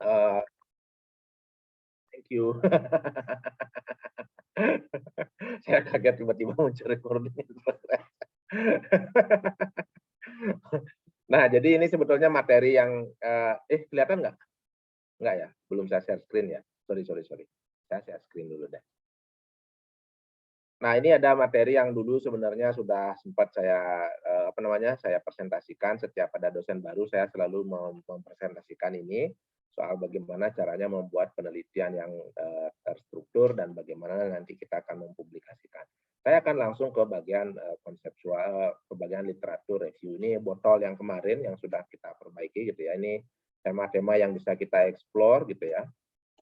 Eee, thank you. Saya kaget tiba-tiba muncul recording in progress. Nah, jadi ini sebetulnya materi yang, kelihatan nggak? Nggak ya? Belum saya share screen ya? Sorry sorry sorry. Saya share screen dulu deh. Nah, ini ada materi yang dulu sebenarnya sudah sempat saya, apa namanya, saya presentasikan setiap ada dosen baru saya selalu mempresentasikan ini, soal bagaimana caranya membuat penelitian yang, terstruktur dan bagaimana nanti kita akan mempublikasikan. Saya akan langsung ke bagian, konseptual, ke bagian literatur review. Ini botol yang kemarin yang sudah kita perbaiki gitu ya, ini tema-tema yang bisa kita explore gitu ya.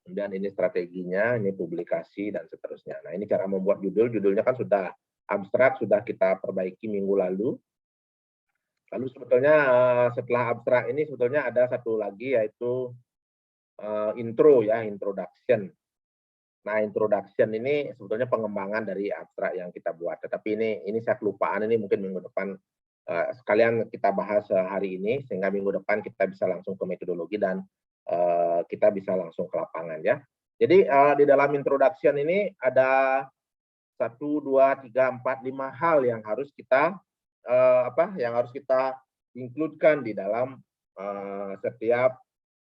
Kemudian ini strateginya, ini publikasi dan seterusnya. Nah, ini cara membuat judul, judulnya kan sudah abstrak, sudah kita perbaiki minggu lalu. Lalu sebetulnya, setelah abstrak ini sebetulnya ada satu lagi yaitu, intro ya, introduction. Nah, introduction ini sebetulnya pengembangan dari abstrak yang kita buat, tetapi ini saya kelupaan, ini mungkin minggu depan, sekalian kita bahas, hari ini, sehingga minggu depan kita bisa langsung ke metodologi dan, kita bisa langsung ke lapangan ya. Jadi, di dalam introduction ini ada 1, 2, 3, 4, 5 hal yang harus kita, yang harus kita include-kan di dalam, setiap,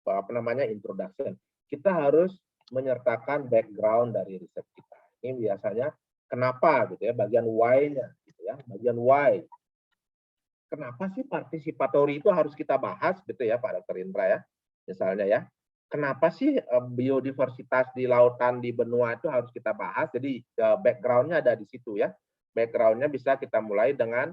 apa namanya, introduction. Kita harus menyertakan background dari riset kita. Ini biasanya kenapa gitu ya, bagian why-nya gitu ya, bagian why. Kenapa sih participatory itu harus kita bahas gitu ya Pak Dr. Indra ya, misalnya ya. Kenapa sih biodiversitas di lautan, di benua itu harus kita bahas, jadi background-nya ada di situ ya. Background-nya bisa kita mulai dengan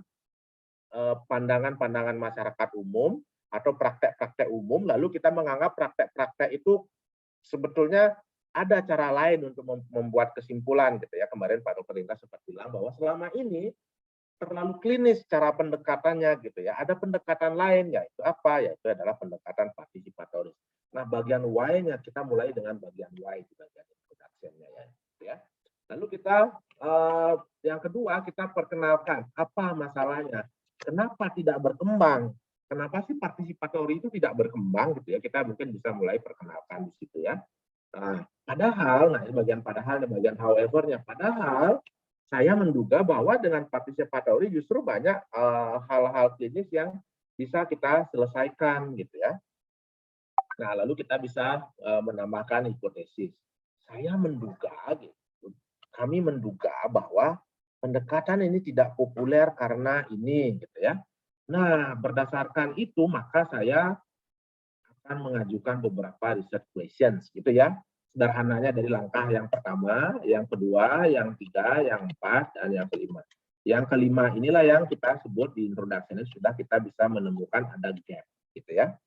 pandangan-pandangan masyarakat umum atau praktek-praktek umum, lalu kita menganggap praktek-praktek itu sebetulnya ada cara lain untuk membuat kesimpulan gitu ya. Kemarin Pak Dr. Indra sempat bilang bahwa selama ini terlalu klinis cara pendekatannya gitu ya. Ada pendekatan lain yaitu apa? Yaitu adalah pendekatan partisipatoris. Nah, bagian why-nya kita mulai dengan bagian why di bagian introduction-nya ya, gitu ya. Lalu kita yang kedua kita perkenalkan apa masalahnya. Kenapa tidak berkembang? Kenapa sih partisipatori itu tidak berkembang gitu ya? Kita mungkin bisa mulai perkenalkan di situ ya. Nah, padahal, nah ini bagian padahal dan bagian however-nya. Padahal saya menduga bahwa dengan participatory justru banyak hal-hal klinis yang bisa kita selesaikan gitu ya. Nah, lalu kita bisa menambahkan hipotesis. Saya menduga gitu, kami menduga bahwa pendekatan ini tidak populer karena ini gitu ya. Nah, berdasarkan itu maka saya akan mengajukan beberapa research questions gitu ya. Sederhananya dari langkah yang pertama, yang kedua, yang ketiga, yang keempat, dan yang kelima. Yang kelima inilah yang kita sebut di introduction ini sudah kita bisa menemukan ada gap gitu ya.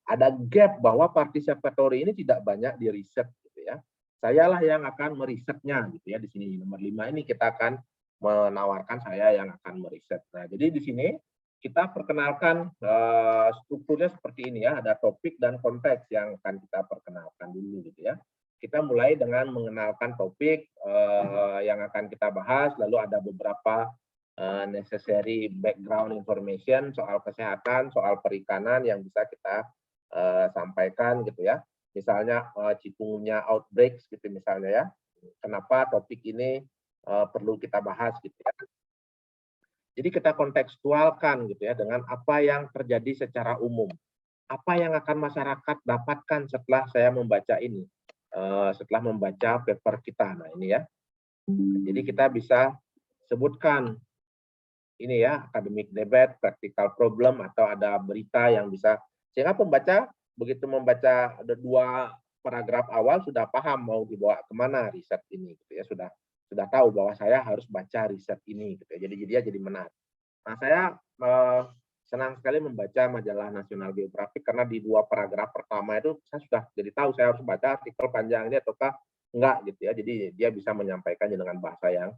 Ada gap bahwa participatory ini tidak banyak di riset gitu ya. Sayalah yang akan merisetnya gitu ya di sini nomor 5 ini kita akan menawarkan saya yang akan meriset. Nah, jadi di sini kita perkenalkan strukturnya seperti ini ya, ada topik dan konteks yang akan kita perkenalkan dulu gitu ya. Kita mulai dengan mengenalkan topik yang akan kita bahas, lalu ada beberapa necessary background information soal kesehatan, soal perikanan yang bisa kita sampaikan gitu ya. Misalnya cikungunya outbreaks gitu misalnya ya. Kenapa topik ini perlu kita bahas gitu ya. Jadi kita kontekstualkan gitu ya dengan apa yang terjadi secara umum. Apa yang akan masyarakat dapatkan setelah saya membaca ini, setelah membaca paper kita. Nah ini ya. Jadi kita bisa sebutkan ini ya, academic debate, practical problem, atau ada berita yang bisa, sehingga pembaca begitu membaca ada 2 paragraf awal sudah paham mau dibawa kemana riset ini gitu ya, sudah tahu bahwa saya harus baca riset ini gitu ya. Jadi dia jadi menarik. Nah, saya senang sekali membaca majalah National Geographic karena di 2 paragraf pertama itu saya sudah jadi tahu saya harus baca artikel panjang ini ataukah enggak gitu ya. Jadi dia bisa menyampaikannya dengan bahasa yang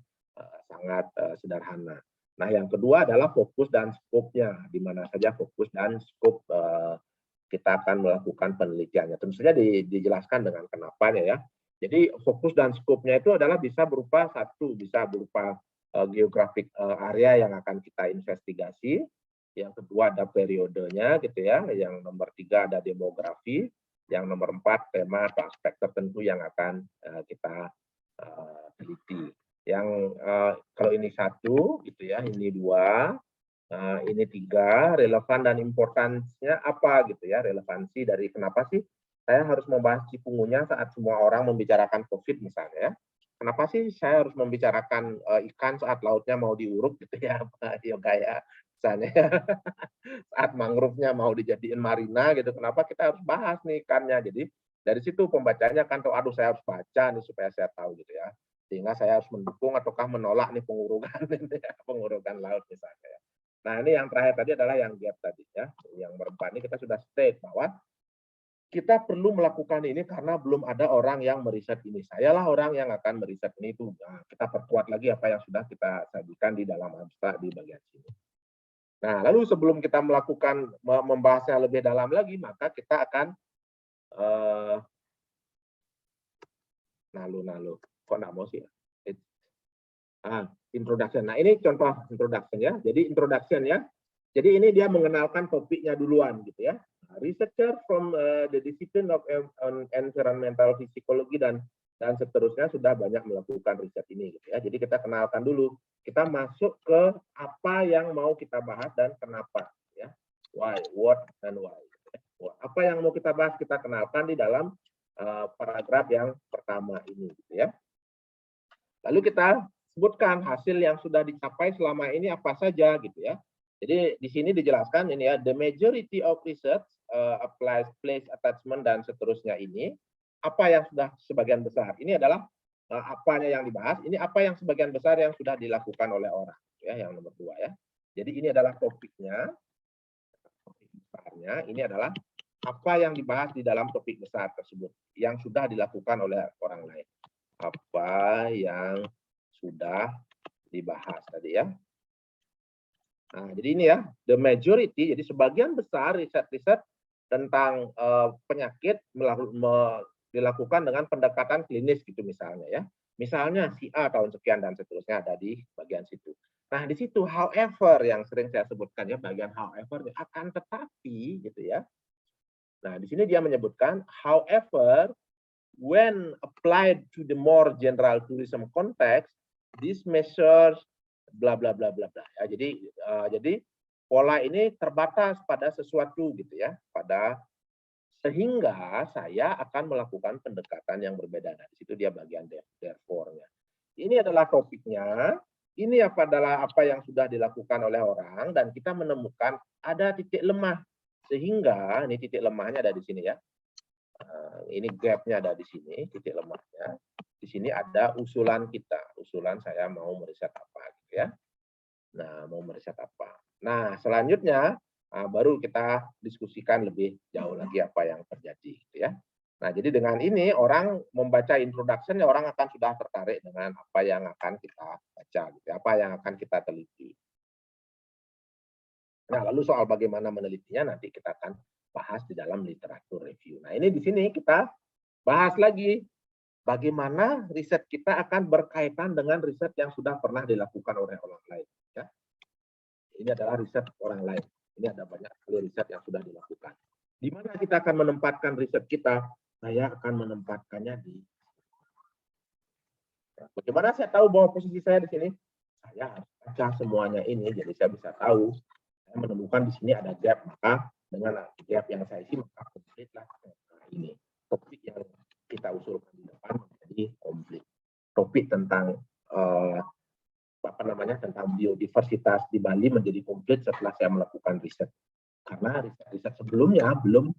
sangat sederhana. Nah, yang kedua adalah fokus dan skopnya, di mana saja fokus dan skop kita akan melakukan penelitiannya. Tentu saja dijelaskan dengan kenapanya ya. Jadi fokus dan skopnya itu adalah bisa berupa satu, bisa berupa geografik area yang akan kita investigasi. Yang kedua ada periodenya gitu ya. Yang nomor 3 ada demografi. Yang nomor 4, tema atau aspek tertentu yang akan kita teliti. Yang kalau ini 1, gitu ya, ini 2, ini 3, relevan dan importansnya apa gitu ya, relevansi dari kenapa sih saya harus membahas cipungunya saat semua orang membicarakan COVID misalnya. Kenapa sih saya harus membicarakan ikan saat lautnya mau diuruk gitu ya, yoga ya, misalnya saat mangrove-nya mau dijadiin marina gitu, kenapa kita harus bahas nih ikannya. Jadi dari situ pembacanya kan tuh, aduh saya harus baca nih supaya saya tahu gitu ya. Sehingga saya harus mendukung ataukah menolak nih pengurukan pengurukan laut misalnya ya. Nah, ini yang terakhir tadi adalah yang gap tadi ya. Yang berempat ini kita sudah state bahwa kita perlu melakukan ini karena belum ada orang yang meriset ini. Sayalah orang yang akan meriset ini itu. Nah, kita perkuat lagi apa yang sudah kita sajikan di dalam abstrak di bagian sini. Nah, lalu sebelum kita melakukan membahasnya lebih dalam lagi, maka kita akan kok nggak mau sih? Introduction. Nah, ini contoh introduction ya. Jadi introduction ya. Jadi ini dia mengenalkan topiknya duluan gitu ya. Researcher from the discipline of environmental physiology dan seterusnya sudah banyak melakukan riset ini gitu ya. Jadi kita kenalkan dulu. Kita masuk ke apa yang mau kita bahas dan kenapa ya. Why, what, and why. Apa yang mau kita bahas kita kenalkan di dalam paragraf yang pertama ini gitu ya. Lalu kita sebutkan hasil yang sudah dicapai selama ini apa saja gitu ya. Jadi di sini dijelaskan ini ya, the majority of research applies place attachment dan seterusnya ini apa yang sudah sebagian besar. Ini adalah apanya yang dibahas, ini apa yang sebagian besar yang sudah dilakukan oleh orang ya, yang nomor 2 ya. Jadi ini adalah topiknya. Topik besarnya ini adalah apa yang dibahas di dalam topik besar tersebut yang sudah dilakukan oleh orang lain. Apa yang sudah dibahas tadi ya. Nah, jadi ini ya, the majority, jadi sebagian besar riset-riset tentang penyakit dilakukan dengan pendekatan klinis gitu misalnya ya. Misalnya si A tahun sekian dan seterusnya ada di bagian situ. Nah, di situ however yang sering saya sebutkan ya, bagian however akan tetapi gitu ya. Nah, di sini dia menyebutkan however when applied to the more general tourism context, these measures bla bla bla bla bla. Ya, jadi pola ini terbatas pada sesuatu gitu ya, pada sehingga saya akan melakukan pendekatan yang berbeda. Nah, di situ dia bagian therefore-nya. Ini adalah topiknya. Ini adalah apa yang sudah dilakukan oleh orang dan kita menemukan ada titik lemah. Sehingga ini titik lemahnya ada di sini ya. Ini gap-nya ada di sini, titik lemahnya. Di sini ada usulan kita, usulan saya mau meriset apa gitu ya. Nah, mau meriset apa. Nah, selanjutnya baru kita diskusikan lebih jauh lagi apa yang terjadi gitu ya. Nah, jadi dengan ini orang membaca introduction, orang akan sudah tertarik dengan apa yang akan kita baca gitu, apa yang akan kita teliti. Nah, lalu soal bagaimana menelitinya nanti kita akan bahas di dalam literatur review. Nah, ini di sini kita bahas lagi bagaimana riset kita akan berkaitan dengan riset yang sudah pernah dilakukan oleh orang lain. Ya. Ini adalah riset orang lain. Ini ada banyak sekali riset yang sudah dilakukan. Di mana kita akan menempatkan riset kita? Saya akan menempatkannya di. Bagaimana saya tahu bahwa posisi saya di sini? Saya harus baca semuanya ini, jadi saya bisa tahu. Saya menemukan di sini ada gap, maka dengan gap yang saya isi maka komplitlah ini. Topik yang kita usulkan di depan menjadi komplit. Topik tentang tentang biodiversitas di Bali menjadi komplit setelah saya melakukan riset. Karena riset sebelumnya belum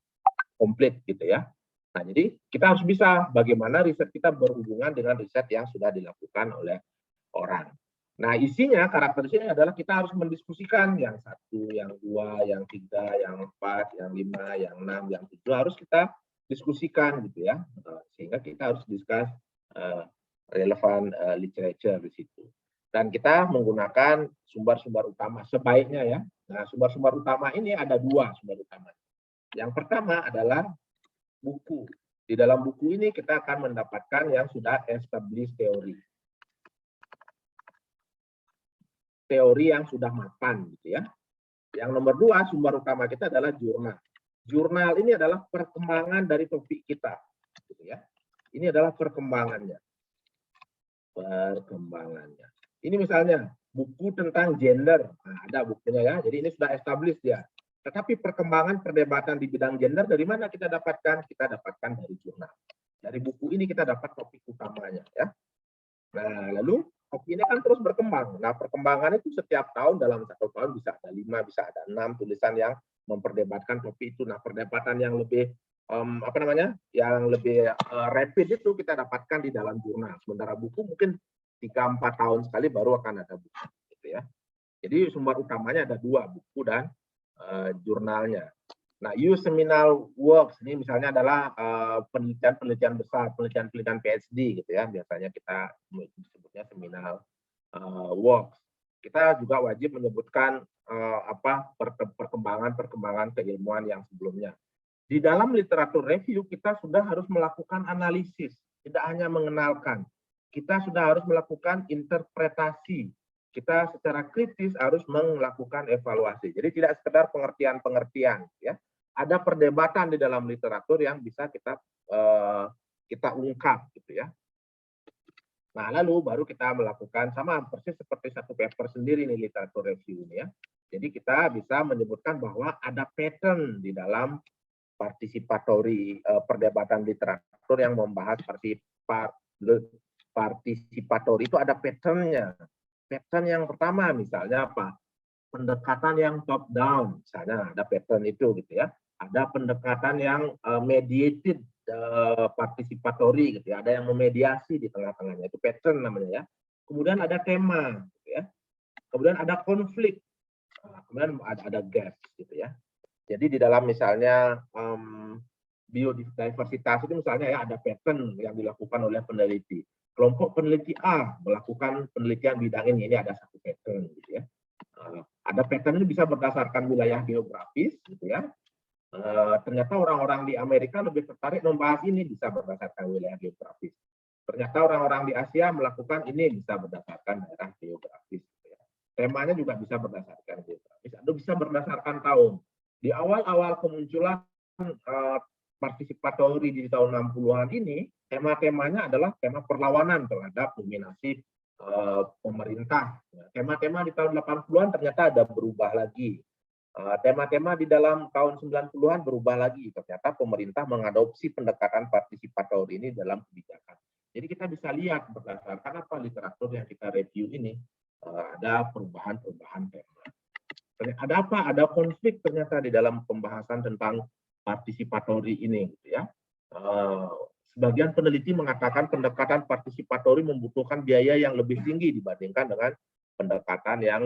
komplit gitu ya. Nah, jadi kita harus bisa bagaimana riset kita berhubungan dengan riset yang sudah dilakukan oleh orang. Nah, isinya, karakteristiknya adalah kita harus mendiskusikan yang 1, yang 2, yang 3, yang 4, yang 5, yang 6, yang 7 harus kita diskusikan gitu ya. Sehingga kita harus discuss relevan literature di situ. Dan kita menggunakan sumber-sumber utama sebaiknya ya. Nah, sumber-sumber utama ini ada 2 sumber utama. Yang pertama adalah buku. Di dalam buku ini kita akan mendapatkan yang sudah established teori. Teori yang sudah mapan gitu ya. Yang nomor 2 sumber utama kita adalah jurnal. Jurnal ini adalah perkembangan dari topik kita, gitu ya. Ini adalah perkembangannya. Ini misalnya buku tentang gender, nah, ada bukunya ya. Jadi ini sudah established ya. Tetapi perkembangan perdebatan di bidang gender dari mana kita dapatkan? Kita dapatkan dari jurnal. Dari buku ini kita dapat topik utamanya ya. Nah, lalu topik ini kan terus berkembang. Nah, perkembangan itu setiap tahun dalam 1 tahun bisa ada 5, bisa ada 6 tulisan yang memperdebatkan topik itu. Nah, perdebatan yang lebih yang lebih rapid itu kita dapatkan di dalam jurnal. Sementara buku mungkin 3-4 tahun sekali baru akan ada buku, gitu ya. Jadi sumber utamanya ada 2, buku dan jurnalnya. Nah, use seminal works ini misalnya adalah penelitian-penelitian besar, penelitian-penelitian PhD gitu ya. Biasanya kita sebutnya seminal works. Kita juga wajib menyebutkan perkembangan keilmuan yang sebelumnya. Di dalam literatur review kita sudah harus melakukan analisis, tidak hanya mengenalkan. Kita sudah harus melakukan interpretasi. Kita secara kritis harus melakukan evaluasi. Jadi tidak sekedar pengertian-pengertian ya. Ada perdebatan di dalam literatur yang bisa kita ungkap gitu ya. Nah, lalu baru kita melakukan sama persis seperti satu paper sendiri nih literatur review ini ya. Jadi kita bisa menyebutkan bahwa ada pattern di dalam partisipatori perdebatan literatur yang membahas partisipatori itu ada patternnya. Pattern yang pertama misalnya apa? Pendekatan yang top down, misalnya ada pattern itu gitu ya. Ada pendekatan yang mediated partisipatori gitu ya. Ada yang memediasi di tengah-tengahnya, itu pattern namanya ya. Kemudian ada tema gitu ya. Kemudian ada konflik. Kemudian ada gap gitu ya. Jadi di dalam misalnya biodiversitas itu misalnya ya ada pattern yang dilakukan oleh peneliti. Kelompok peneliti A melakukan penelitian bidang ini ada satu pattern gitu ya. Ada pattern ini bisa berdasarkan wilayah geografis gitu ya. Ternyata orang-orang di Amerika lebih tertarik membahas ini bisa berdasarkan wilayah geografis. Ternyata orang-orang di Asia melakukan ini bisa berdasarkan daerah geografis. Gitu ya. Temanya juga bisa berdasarkan geografis atau bisa berdasarkan tahun. Di awal-awal kemunculan partisipatori di tahun 60-an ini, tema-temanya adalah tema perlawanan terhadap dominasi pemerintah. Tema-tema di tahun 80-an ternyata ada berubah lagi. Tema-tema di dalam tahun 90-an berubah lagi. Ternyata pemerintah mengadopsi pendekatan partisipatori ini dalam kebijakan. Jadi kita bisa lihat berdasarkan apa literatur yang kita review ini, ada perubahan-perubahan tema. Ada apa? Ada konflik ternyata di dalam pembahasan tentang partisipatori ini. Gitu ya. Sebagian peneliti mengatakan pendekatan partisipatori membutuhkan biaya yang lebih tinggi dibandingkan dengan pendekatan yang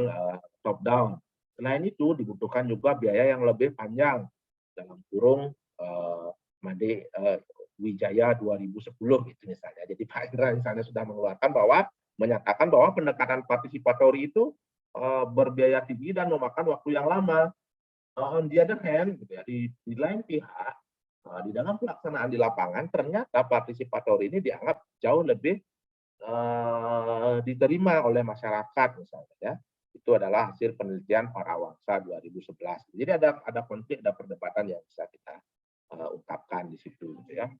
top down. Selain itu dibutuhkan juga biaya yang lebih panjang dalam kurung Made Wijaya 2010 gitu misalnya. Jadi Pak Indra misalnya sudah mengeluarkan bahwa menyatakan bahwa pendekatan partisipatori itu berbiaya tinggi dan memakan waktu yang lama. On the other hand, gitu ya, di lain pihak di dalam pelaksanaan di lapangan ternyata partisipatori ini dianggap jauh lebih diterima oleh masyarakat misalnya ya. Itu adalah hasil penelitian Parawangsa 2011. Jadi ada konflik, ada perdebatan yang bisa kita ungkapkan di situ gitu ya.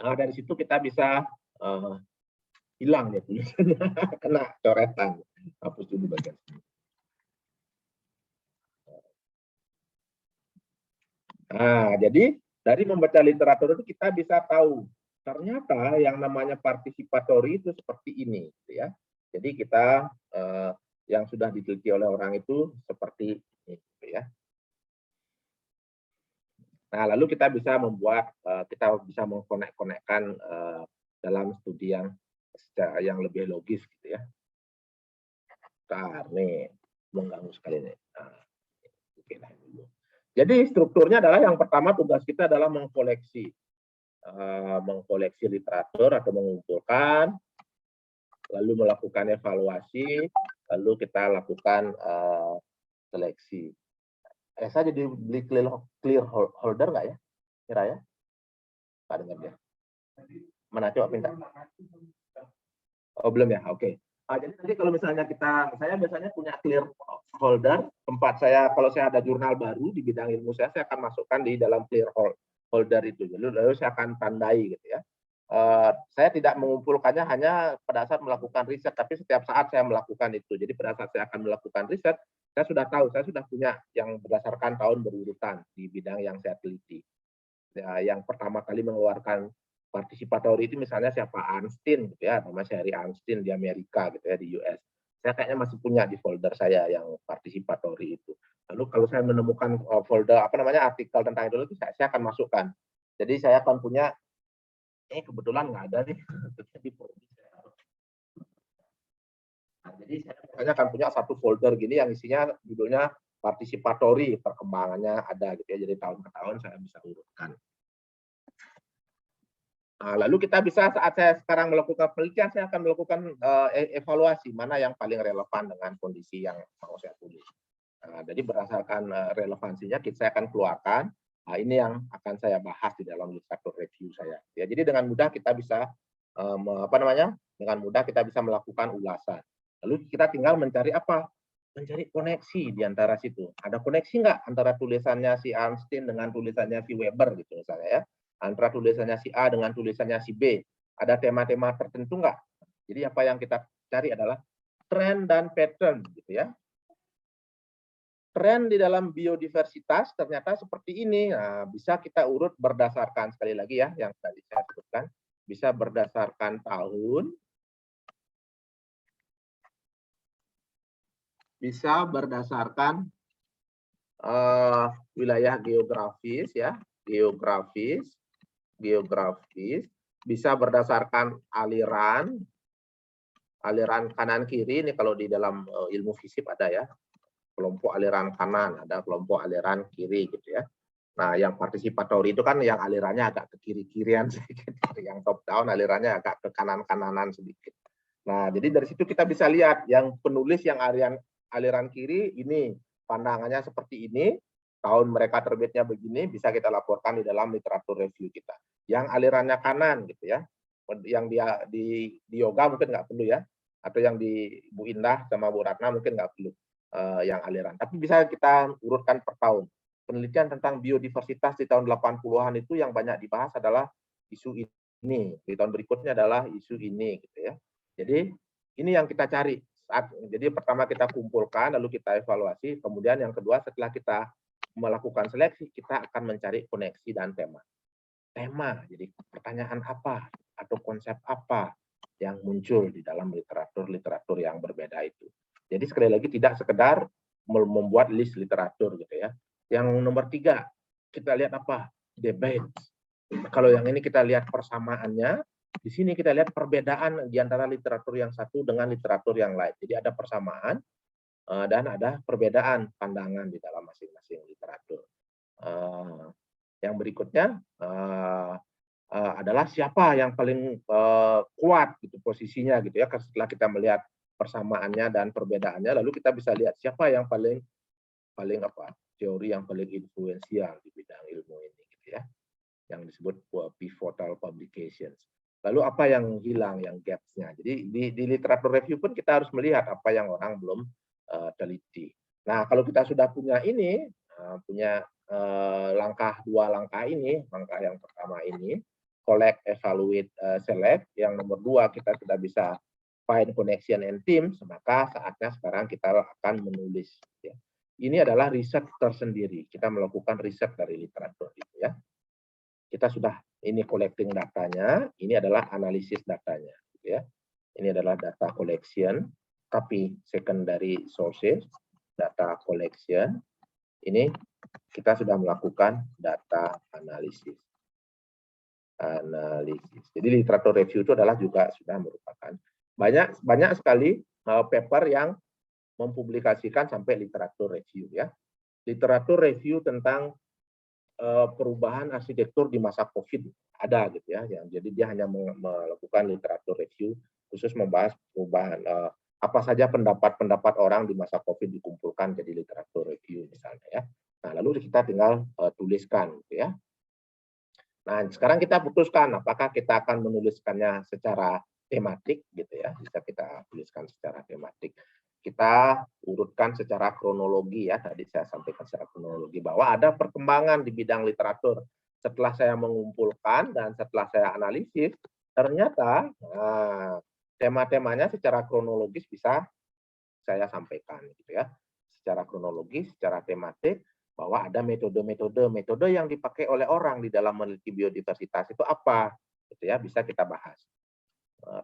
Nah, dari situ kita bisa hilang ya tulisannya kena coretan, hapus dulu bagian sini. Nah, jadi dari membaca literatur itu kita bisa tahu ternyata yang namanya partisipatori itu seperti ini gitu ya. Jadi kita yang sudah diteliti oleh orang itu seperti ini gitu ya. Nah, lalu kita bisa membuat kita bisa mengkonek-konekkan dalam studi yang lebih logis gitu ya. Bentar, nih mengganggu sekali nih. Nah, oke lah dulu. Jadi strukturnya adalah yang pertama tugas kita adalah mengkoleksi literatur atau mengumpulkan, lalu melakukan evaluasi, lalu kita lakukan seleksi. Saya jadi beli clear holder nggak ya? Kira ya? Nggak dengar dia. Mana coba pinta? Oh belum ya? Oke. Jadi nanti kalau misalnya saya biasanya punya clear folder tempat saya, kalau saya ada jurnal baru di bidang ilmu saya akan masukkan di dalam clear folder itu. Lalu saya akan tandai gitu ya. Saya tidak mengumpulkannya hanya pada saat melakukan riset, tapi setiap saat saya melakukan itu. Jadi pada saat saya akan melakukan riset, saya sudah tahu, saya sudah punya yang berdasarkan tahun berurutan di bidang yang saya teliti. Ya, yang pertama kali mengeluarkan partisipatori itu misalnya siapa, Einstein gitu ya, nama Sherry Einstein di Amerika gitu ya, di US. Saya kayaknya masih punya di folder saya yang partisipatori itu. Lalu kalau saya menemukan folder artikel tentang itu saya akan masukkan. Jadi saya akan punya kebetulan nggak ada nih nah, jadi saya akan punya satu folder gini yang isinya judulnya partisipatori, perkembangannya ada gitu ya. Jadi tahun ke tahun saya bisa urutkan. Nah, lalu kita bisa, saat saya sekarang melakukan penelitian, saya akan melakukan evaluasi mana yang paling relevan dengan kondisi yang mau saya tulis. Jadi berdasarkan relevansinya saya akan keluarkan. Nah, ini yang akan saya bahas di dalam literatur review saya. Ya, jadi dengan mudah kita bisa dengan mudah kita bisa melakukan ulasan. Lalu kita tinggal mencari apa? Mencari koneksi di antara situ. Ada koneksi nggak antara tulisannya si Einstein dengan tulisannya si Weber gitu misalnya ya? Antara tulisannya si A dengan tulisannya si B. Ada tema-tema tertentu nggak? Jadi apa yang kita cari adalah tren dan pattern gitu ya. Tren di dalam biodiversitas ternyata seperti ini. Nah, bisa kita urut berdasarkan, sekali lagi ya, yang tadi saya sebutkan, bisa berdasarkan tahun, bisa berdasarkan wilayah geografis ya, geografis, bisa berdasarkan aliran kanan kiri. Ini kalau di dalam ilmu fisik ada ya, kelompok aliran kanan, ada kelompok aliran kiri gitu ya. Nah, yang partisipatori itu kan yang alirannya agak ke kiri-kirian sedikit, yang top down alirannya agak ke kanan-kananan sedikit. Nah, jadi dari situ kita bisa lihat yang penulis yang aliran kiri ini pandangannya seperti ini, tahun mereka terbitnya begini, bisa kita laporkan di dalam literatur review kita. Yang alirannya kanan gitu ya, yang dia di yoga mungkin nggak perlu ya, atau yang di Bu Indah sama Bu Ratna mungkin nggak perlu yang aliran. Tapi bisa kita urutkan per tahun. Penelitian tentang biodiversitas di tahun 80-an itu yang banyak dibahas adalah isu ini. Di tahun berikutnya adalah isu ini gitu ya. Jadi ini yang kita cari. Jadi pertama kita kumpulkan, lalu kita evaluasi. Kemudian yang kedua setelah kita melakukan seleksi, kita akan mencari koneksi dan tema. Jadi pertanyaan apa atau konsep apa yang muncul di dalam literatur yang berbeda itu. Jadi sekali lagi tidak sekedar membuat list literatur gitu ya. Yang nomor 3, kita lihat apa? Debate. Kalau yang ini kita lihat persamaannya, di sini kita lihat perbedaan di antara literatur yang satu dengan literatur yang lain. Jadi ada persamaan dan ada perbedaan pandangan di dalam masing-masing literatur. Yang berikutnya adalah siapa yang paling kuat gitu posisinya gitu ya. Setelah kita melihat persamaannya dan perbedaannya, lalu kita bisa lihat siapa yang paling teori yang paling influensial di bidang ilmu ini gitu ya, yang disebut pivotal publications. Lalu apa yang hilang, yang gaps-nya. Jadi di literatur review pun kita harus melihat apa yang orang belum teliti. Nah, kalau kita sudah punya ini, punya dua langkah ini, langkah yang pertama ini, collect, evaluate, select. Yang nomor 2 kita sudah bisa find connection and themes, maka saatnya sekarang kita akan menulis. Ya. Ini adalah riset tersendiri. Kita melakukan riset dari literatur itu ya. Kita sudah ini collecting datanya, ini adalah analisis datanya gitu ya. Ini adalah data collection, tapi secondary sources, data collection. Ini kita sudah melakukan data analisis. Jadi literatur review itu adalah juga sudah merupakan banyak sekali paper yang mempublikasikan sampai literatur review ya. Literatur review tentang perubahan arsitektur di masa COVID ada gitu ya. Jadi dia hanya melakukan literatur review khusus membahas perubahan apa saja pendapat-pendapat orang di masa COVID dikumpulkan jadi literatur review misalnya ya. Nah, lalu kita tinggal tuliskan gitu ya. Nah, sekarang kita putuskan apakah kita akan menuliskannya secara tematik gitu ya, bisa kita tuliskan secara tematik. Kita urutkan secara kronologi ya, tadi saya sampaikan secara kronologi bahwa ada perkembangan di bidang literatur. Setelah saya mengumpulkan dan setelah saya analisis, ternyata tema-temanya secara kronologis bisa saya sampaikan gitu ya. Secara kronologis, secara tematik, bahwa ada metode yang dipakai oleh orang di dalam meneliti biodiversitas itu apa gitu ya, bisa kita bahas.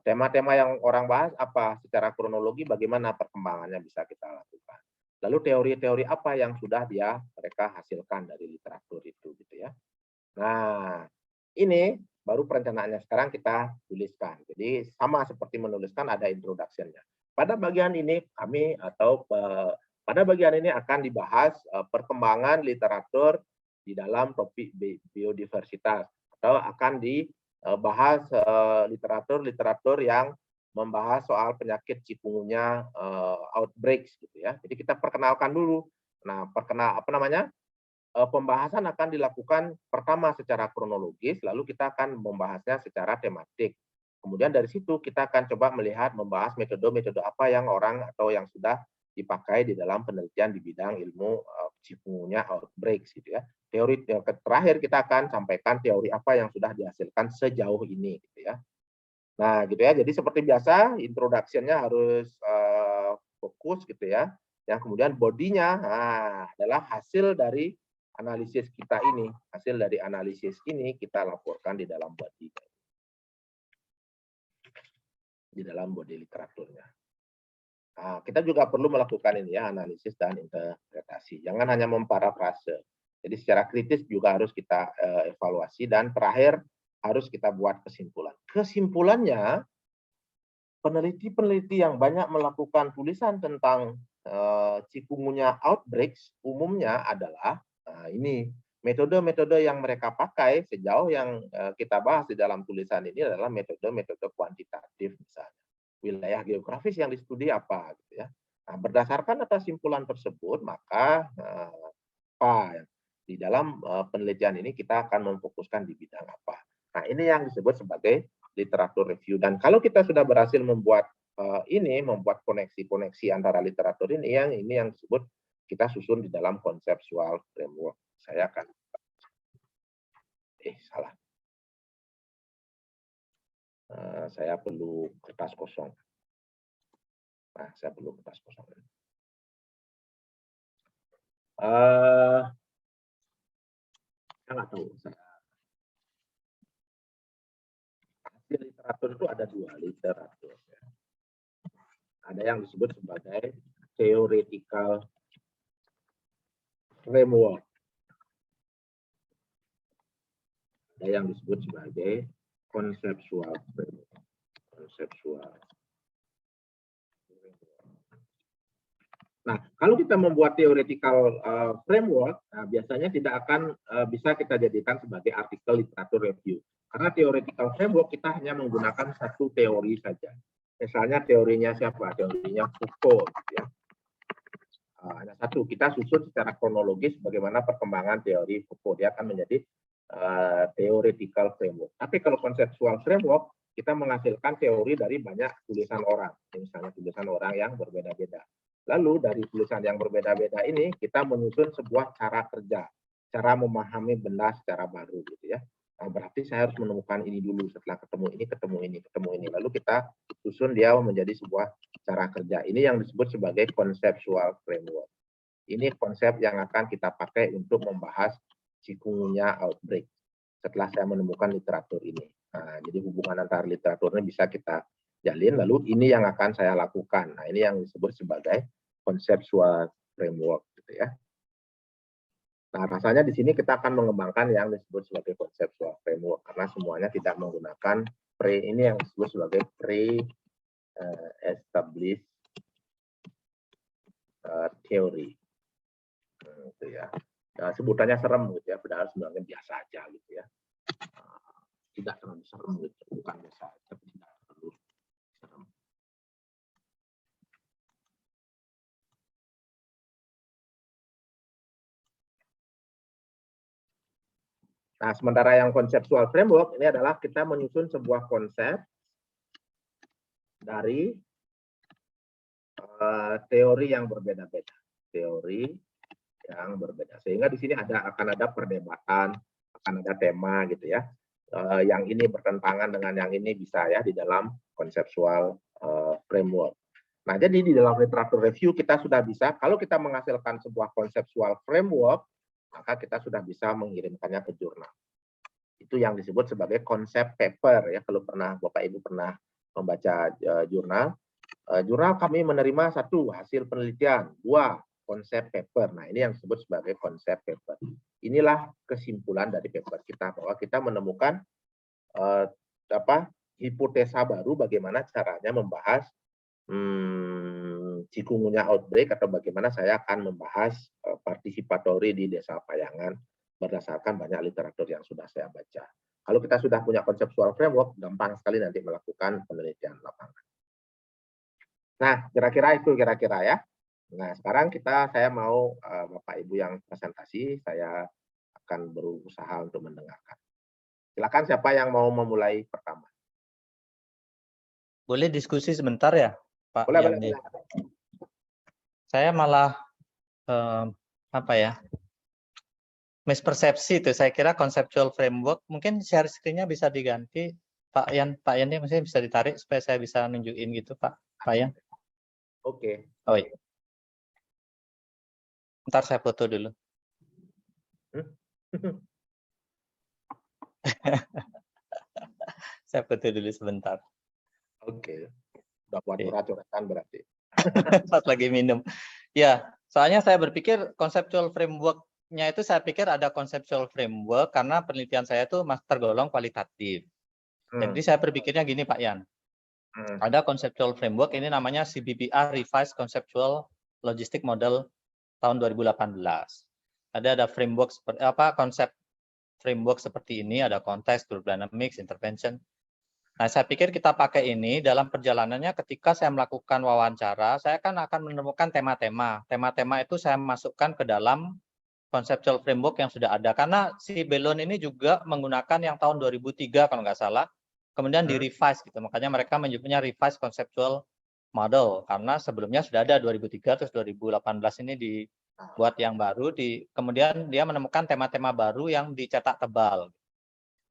Tema-tema yang orang bahas apa secara kronologi, bagaimana perkembangannya bisa kita lakukan. Lalu teori-teori apa yang sudah mereka hasilkan dari literatur itu gitu ya. Nah, ini baru perencanaannya sekarang kita tuliskan. Jadi sama seperti menuliskan ada introduction-nya. Pada bagian ini pada bagian ini akan dibahas perkembangan literatur di dalam topik biodiversitas, atau akan dibahas literatur yang membahas soal penyakit cikungunya outbreaks gitu ya. Jadi kita perkenalkan dulu. Nah, pembahasan akan dilakukan pertama secara kronologis, lalu kita akan membahasnya secara tematik. Kemudian dari situ kita akan coba membahas metode-metode apa yang orang atau yang sudah dipakai di dalam penelitian di bidang ilmu cikungunya outbreaks gitu ya. Teori terakhir kita akan sampaikan teori apa yang sudah dihasilkan sejauh ini gitu ya. Nah, gitu ya. Jadi seperti biasa introduction-nya harus fokus gitu ya. Yang kemudian bodinya adalah hasil dari analisis kita ini. Hasil dari analisis ini kita laporkan di dalam body. Di dalam body literaturnya. Nah, kita juga perlu melakukan ini ya, analisis dan interpretasi. Jangan hanya memparafrase. Jadi secara kritis juga harus kita evaluasi, dan terakhir harus kita buat kesimpulan. Kesimpulannya, peneliti-peneliti yang banyak melakukan tulisan tentang cikungunya outbreaks umumnya adalah ini metode-metode yang mereka pakai sejauh yang kita bahas di dalam tulisan ini adalah metode-metode kuantitatif misalnya. Wilayah geografis yang distudi apa gitu ya. Nah, berdasarkan atas simpulan tersebut, maka di dalam penelitian ini kita akan memfokuskan di bidang apa. Nah, ini yang disebut sebagai literatur review. Dan kalau kita sudah berhasil membuat membuat koneksi-koneksi antara literatur ini yang disebut kita susun di dalam conceptual framework. Saya akan salah. Saya perlu kertas kosong. Nah, saya perlu kertas kosong. Saya nggak tahu. Hasil literatur itu ada dua literatur. Ya. Ada yang disebut sebagai theoretical framework. Ada yang disebut sebagai conceptual framework. Nah, kalau kita membuat theoretical framework, biasanya tidak akan bisa kita jadikan sebagai artikel literatur review. Karena theoretical framework kita hanya menggunakan satu teori saja. Misalnya teorinya siapa? Teorinya Foucault. Gitu ya. Hanya satu, kita susun secara kronologis bagaimana perkembangan teori Foucault. Dia akan menjadi theoretical framework. Tapi kalau conceptual framework, kita menghasilkan teori dari banyak tulisan orang. Misalnya tulisan orang yang berbeda-beda. Lalu dari tulisan yang berbeda-beda ini kita menyusun sebuah cara kerja, cara memahami benda secara baru gitu ya. Nah, berarti saya harus menemukan ini dulu, setelah ketemu ini. Lalu kita susun dia menjadi sebuah cara kerja. Ini yang disebut sebagai conceptual framework. Ini konsep yang akan kita pakai untuk membahas cikungunya outbreak. Setelah saya menemukan literatur ini. Nah, jadi hubungan antara literaturnya bisa kita jalin, lalu ini yang akan saya lakukan. Nah, ini yang disebut sebagai conceptual framework gitu ya. Nah, rasanya di sini kita akan mengembangkan yang disebut sebagai conceptual framework karena semuanya tidak menggunakan ini yang disebut sebagai pre-established theory. Gitu ya. Nah, sebutannya serem gitu ya, padahal sebenarnya biasa aja gitu ya. Tidak terlalu serem gitu, bukan biasa, tapi tidak terlalu serem. Nah, sementara yang conceptual framework ini adalah kita menyusun sebuah konsep dari teori yang berbeda-beda. Teori yang berbeda. Sehingga di sini akan ada perdebatan, akan ada tema gitu ya. Yang ini bertentangan dengan yang ini bisa ya di dalam conceptual framework. Nah, jadi di dalam literatur review kita sudah bisa, kalau kita menghasilkan sebuah conceptual framework, maka kita sudah bisa mengirimkannya ke jurnal. Itu yang disebut sebagai konsep paper ya. Kalau Bapak Ibu pernah membaca jurnal, jurnal kami menerima 1 hasil penelitian, 2 konsep paper. Nah, ini yang disebut sebagai konsep paper. Inilah kesimpulan dari paper kita, bahwa kita menemukan hipotesa baru bagaimana caranya membahas chikungunya outbreak, atau bagaimana saya akan membahas participatory di Desa Payangan berdasarkan banyak literatur yang sudah saya baca. Kalau kita sudah punya conceptual framework, gampang sekali nanti melakukan penelitian lapangan. Nah, kira-kira itu ya. Nah, sekarang saya mau Bapak Ibu yang presentasi, saya akan berusaha untuk mendengarkan. Silakan siapa yang mau memulai pertama. Boleh diskusi sebentar ya, Pak Yandi? Boleh. Saya malah mispersepsi itu. Saya kira conceptual framework mungkin share screen-nya bisa diganti, Pak Yandi mungkin bisa ditarik supaya saya bisa nunjukin gitu, Pak Yan. Oke. Oh iya. Ntar saya foto dulu. Saya foto dulu sebentar. Oke. Udah buat coret-coretan berarti. Pas lagi minum. Ya, soalnya saya berpikir conceptual framework-nya itu saya pikir ada conceptual framework karena penelitian saya itu tergolong kualitatif. Jadi saya berpikirnya gini Pak Yan. Ada conceptual framework, ini namanya CBPR Revised Conceptual Logistic Model tahun 2018. Ada framework seperti konsep framework seperti ini, ada konteks, group dynamics, intervention. Nah, saya pikir kita pakai ini dalam perjalanannya ketika saya melakukan wawancara, saya kan akan menemukan tema-tema. Tema-tema itu saya masukkan ke dalam conceptual framework yang sudah ada. Karena si Bellon ini juga menggunakan yang tahun 2003 kalau nggak salah, kemudian di-revise gitu. Makanya mereka menyebutnya revised conceptual model. Karena sebelumnya sudah ada 2003, terus 2018 ini dibuat yang baru, kemudian dia menemukan tema-tema baru yang dicetak tebal.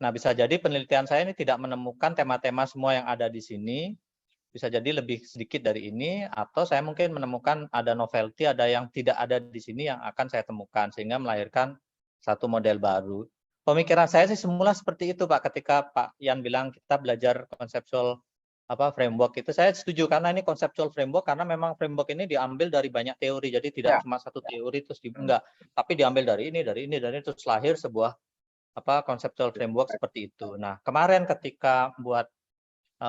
Nah, bisa jadi penelitian saya ini tidak menemukan tema-tema semua yang ada di sini, bisa jadi lebih sedikit dari ini, atau saya mungkin menemukan ada novelty, ada yang tidak ada di sini yang akan saya temukan, sehingga melahirkan satu model baru. Pemikiran saya sih semula seperti itu, Pak, ketika Pak Yan bilang kita belajar conceptual framework itu, saya setuju, karena ini conceptual framework, karena memang framework ini diambil dari banyak teori, jadi tidak cuma satu teori, terus enggak, tapi diambil dari ini, terus lahir sebuah conceptual framework seperti itu. Nah, kemarin ketika buat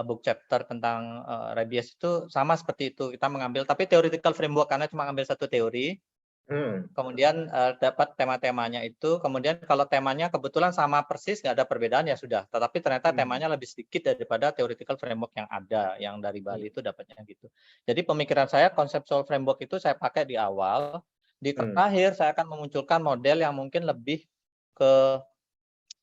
book chapter tentang rabies itu sama seperti itu. Kita mengambil, tapi theoretical framework karena cuma ambil satu teori. Kemudian dapat tema-temanya itu. Kemudian kalau temanya kebetulan sama persis, nggak ada perbedaan ya sudah. Tetapi ternyata temanya lebih sedikit daripada theoretical framework yang ada, yang dari Bali itu dapatnya gitu. Jadi pemikiran saya conceptual framework itu saya pakai di awal. Di terakhir saya akan memunculkan model yang mungkin lebih ke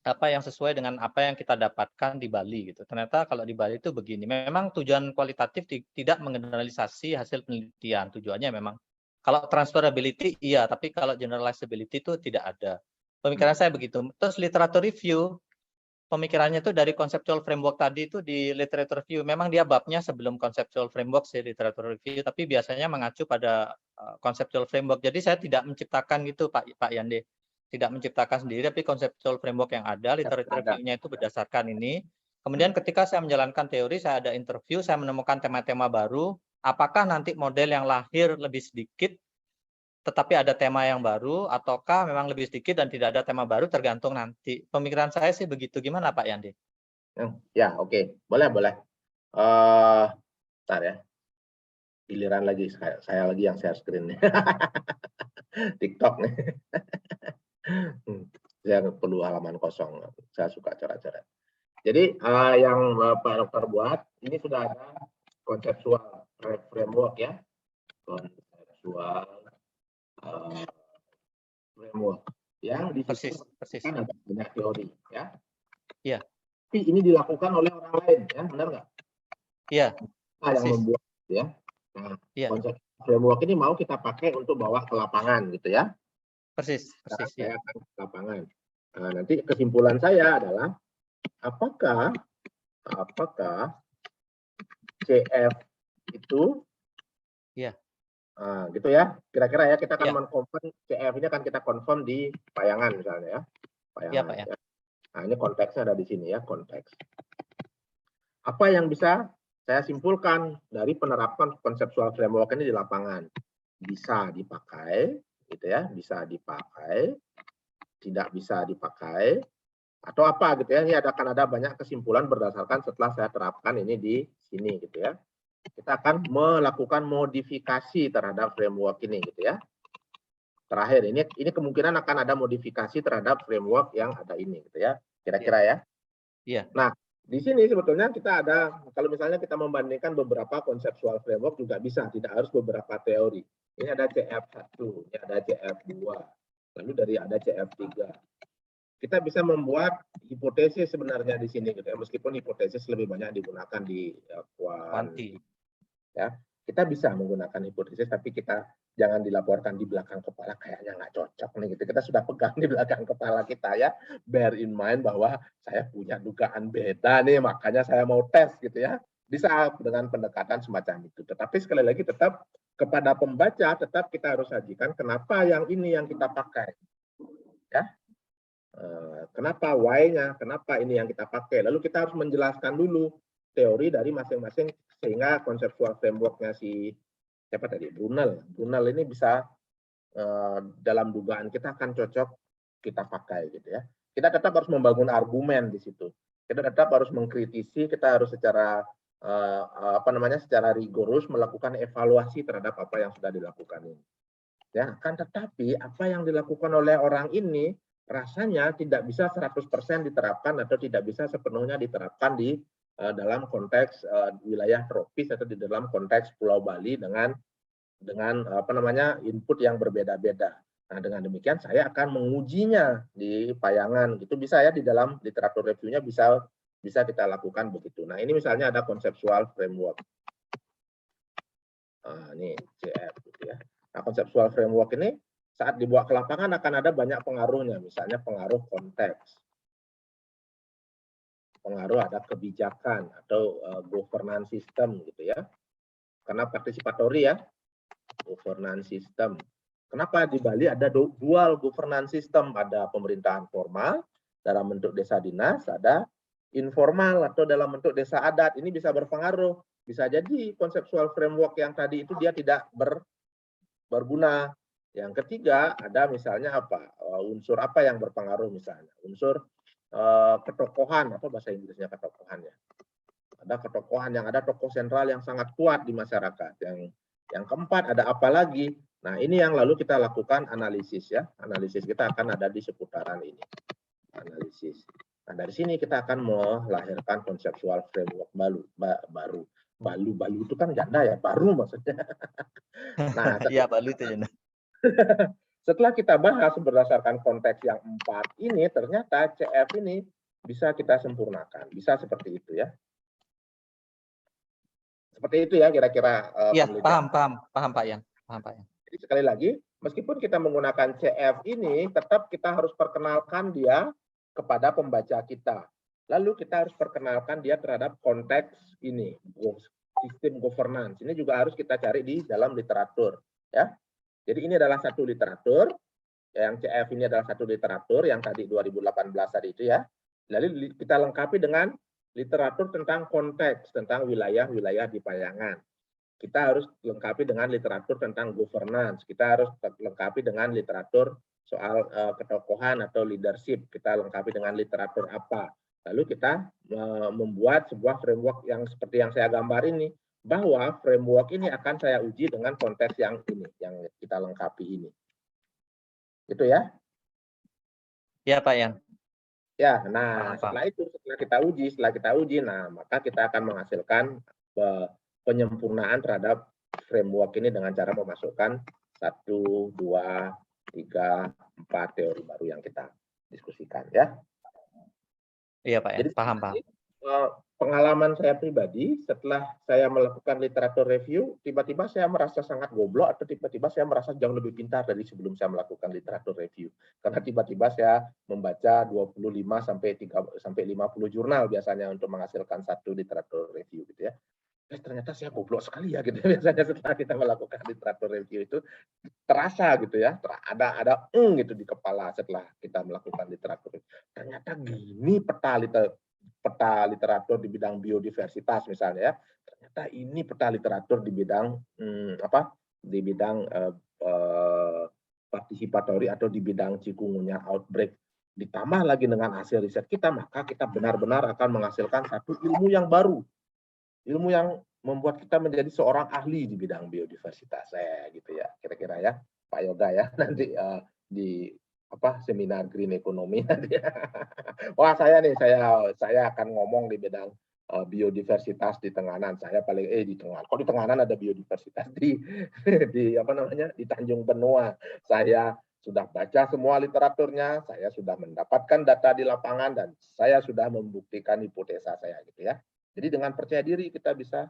yang sesuai dengan apa yang kita dapatkan di Bali gitu. Ternyata kalau di Bali itu begini. Memang tujuan kualitatif tidak mengeneralisasi hasil penelitian. Tujuannya memang kalau transferability iya, tapi kalau generalizability itu tidak ada. Pemikiran saya begitu. Terus literatur review, pemikirannya itu dari conceptual framework tadi itu di literature review. Memang dia babnya sebelum conceptual framework sih literatur review, tapi biasanya mengacu pada conceptual framework. Jadi saya tidak menciptakan gitu Pak Yande. Tidak menciptakan sendiri, tapi conceptual framework yang ada, literature review-nya itu berdasarkan ini. Kemudian ketika saya menjalankan teori, saya ada interview, saya menemukan tema-tema baru. Apakah nanti model yang lahir lebih sedikit, tetapi ada tema yang baru, ataukah memang lebih sedikit dan tidak ada tema baru, tergantung nanti. Pemikiran saya sih begitu. Gimana Pak Yandi? Ya, oke. Boleh. Bentar ya. Giliran lagi, saya lagi yang share screen nih. TikTok nih. Saya perlu halaman kosong. Saya suka coret-coret. Jadi yang Pak Dokter buat, ini sudah ada conceptual framework ya. Conceptual framework yang disusun ada banyak teori ya. Iya. Tapi ini dilakukan oleh orang lain ya, benar nggak? Iya. yang Persis. membuat ya. Nah, Iya, konsep framework ini mau kita pakai untuk bawa ke lapangan gitu ya. persis, Sekarang persis saya ya. akan ke lapangan. Nah, nanti kesimpulan saya adalah apakah CF itu Iya, gitu ya. Kira-kira ya kita akan iya, mengkonfirm CF ini akan kita confirm di payangan misalnya ya. iya Payangan Pak ya. ya. Nah, ini konteksnya ada di sini ya, konteks. Apa yang bisa saya simpulkan dari penerapan konseptual framework ini di lapangan? Bisa dipakai, gitu ya, bisa dipakai, tidak bisa dipakai, atau apa gitu ya. Ini akan ada banyak kesimpulan berdasarkan setelah saya terapkan ini di sini gitu ya. Kita akan melakukan modifikasi terhadap framework ini gitu ya. Terakhir ini kemungkinan akan ada modifikasi terhadap framework yang ada ini gitu ya. Kira-kira ya. Iya. Nah, di sini sebetulnya kita ada, kalau misalnya kita membandingkan beberapa konseptual framework juga bisa, tidak harus beberapa teori. Ini ada CF1, ini ada CF2, lalu dari ada CF3. Kita bisa membuat hipotesis sebenarnya di sini gitu ya, meskipun hipotesis lebih banyak digunakan di Kuanti. ya. Kita bisa menggunakan hipotesis, tapi kita jangan dilaporkan di belakang kepala, kayaknya nggak cocok nih gitu. Kita sudah pegang di belakang kepala kita ya. Bear in mind bahwa saya punya dugaan beda nih, makanya saya mau tes gitu ya. Bisa dengan pendekatan semacam itu. Tetapi sekali lagi tetap kepada pembaca tetap kita harus sajikan kenapa yang ini yang kita pakai. Ya. Kenapa why-nya, kenapa ini yang kita pakai. Lalu kita harus menjelaskan dulu teori dari masing-masing sehingga konseptual framework-nya si siapa tadi Brunel ini bisa dalam dugaan kita akan cocok kita pakai gitu ya. Kita tetap harus membangun argumen di situ. Kita tetap harus mengkritisi, kita harus secara secara rigorus melakukan evaluasi terhadap apa yang sudah dilakukan ini. Ya, kan tetapi apa yang dilakukan oleh orang ini rasanya tidak bisa 100% diterapkan atau tidak bisa sepenuhnya diterapkan di dalam konteks wilayah tropis atau di dalam konteks Pulau Bali dengan input yang berbeda-beda. Nah, dengan demikian saya akan mengujinya di payangan. Itu bisa ya di dalam literatur review-nya bisa kita lakukan begitu. Nah, ini misalnya ada konseptual framework. Ini CF gitu ya. Nah, konseptual framework ini saat dibawa ke lapangan akan ada banyak pengaruhnya, misalnya pengaruh konteks. Pengaruh ada kebijakan atau governance system gitu ya. Karena partisipatori ya, governance system. Kenapa di Bali ada dual governance system, ada pemerintahan formal dalam bentuk desa dinas, ada informal atau dalam bentuk desa adat. Ini bisa berpengaruh. Bisa jadi konseptual framework yang tadi itu dia tidak berguna. Yang ketiga ada misalnya apa? Unsur apa yang berpengaruh misalnya? Unsur ketokohan, apa bahasa Inggrisnya ketokohan ya? Ada ketokohan yang ada tokoh sentral yang sangat kuat di masyarakat. Yang keempat ada apa lagi? Nah, ini yang lalu kita lakukan analisis ya. Analisis kita akan ada di seputaran ini. Analisis. Nah, dari sini kita akan melahirkan konseptual framework baru. Balu itu kan janda ya, baru maksudnya. Nah, Iya, Balu itu ya. setelah kita bahas berdasarkan konteks yang 4 ini, ternyata CF ini bisa kita sempurnakan. Bisa seperti itu ya. Seperti itu ya kira-kira Iya, penelitian. paham Pak Yan. Paham Pak Yan. Jadi sekali lagi, meskipun kita menggunakan CF ini, tetap kita harus perkenalkan dia kepada pembaca kita. Lalu kita harus perkenalkan dia terhadap konteks ini, sistem governance. Ini juga harus kita cari di dalam literatur. Ya. Jadi ini adalah satu literatur, yang CF ini adalah satu literatur yang tadi 2018 tadi itu ya. Lalu kita lengkapi dengan literatur tentang konteks, tentang wilayah-wilayah di payangan. Kita harus lengkapi dengan literatur tentang governance. Kita harus lengkapi dengan literatur soal ketokohan atau leadership. Kita lengkapi dengan literatur apa. Lalu kita membuat sebuah framework yang seperti yang saya gambar ini, bahwa framework ini akan saya uji dengan konteks yang ini, yang kita lengkapi ini. Itu ya? Iya Pak Yan. Ya, nah setelah kita uji, nah maka kita akan menghasilkan penyempurnaan terhadap framework ini dengan cara memasukkan 1, 2, 3, 4 teori baru yang kita diskusikan ya. Iya Pak Yan, Jadi paham. Pengalaman saya pribadi, setelah saya melakukan literatur review, tiba-tiba saya merasa sangat goblok atau tiba-tiba saya merasa jauh lebih pintar dari sebelum saya melakukan literatur review. Karena tiba-tiba saya membaca 25 sampai 50 jurnal biasanya untuk menghasilkan satu literatur review gitu ya. Ternyata saya goblok sekali ya gitu. Biasanya setelah kita melakukan literatur review itu terasa gitu ya, ada gitu di kepala setelah kita melakukan literatur. Ternyata gini peta literatur di bidang biodiversitas misalnya ya. Ternyata ini peta literatur di bidang di bidang partisipatori atau di bidang cikungunya outbreak. Ditambah lagi dengan hasil riset kita, maka kita benar-benar akan menghasilkan satu ilmu yang baru. Ilmu yang membuat kita menjadi seorang ahli di bidang biodiversitas. Gitu ya, kira-kira ya, Pak Yoga ya, nanti di seminar Green Economy nanti. Wah, saya akan ngomong di bidang biodiversitas di Tenganan. Saya paling di Tenganan. Kok di Tenganan ada biodiversitas di Tanjung Benoa. Saya sudah baca semua literaturnya, saya sudah mendapatkan data di lapangan dan saya sudah membuktikan hipotesa saya gitu ya. Jadi dengan percaya diri kita bisa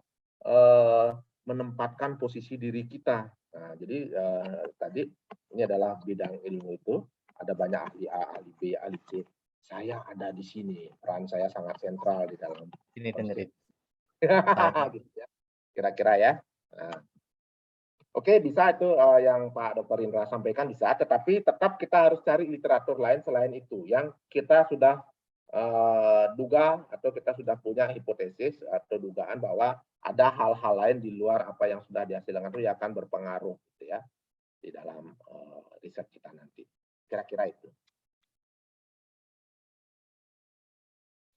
menempatkan posisi diri kita. Nah, jadi tadi ini adalah bidang ilmu itu, ada banyak ahli A, ahli B, ahli C. Saya ada di sini, peran saya sangat sentral di dalam Ini dengerin. gitu ya. Kira-kira ya. Nah, oke, bisa itu yang Pak Dr. Indra sampaikan bisa, tetapi tetap kita harus cari literatur lain selain itu yang kita sudah duga atau kita sudah punya hipotesis atau dugaan bahwa ada hal-hal lain di luar apa yang sudah dihasilkan itu yang akan berpengaruh gitu ya di dalam riset kita nanti. Kira-kira itu.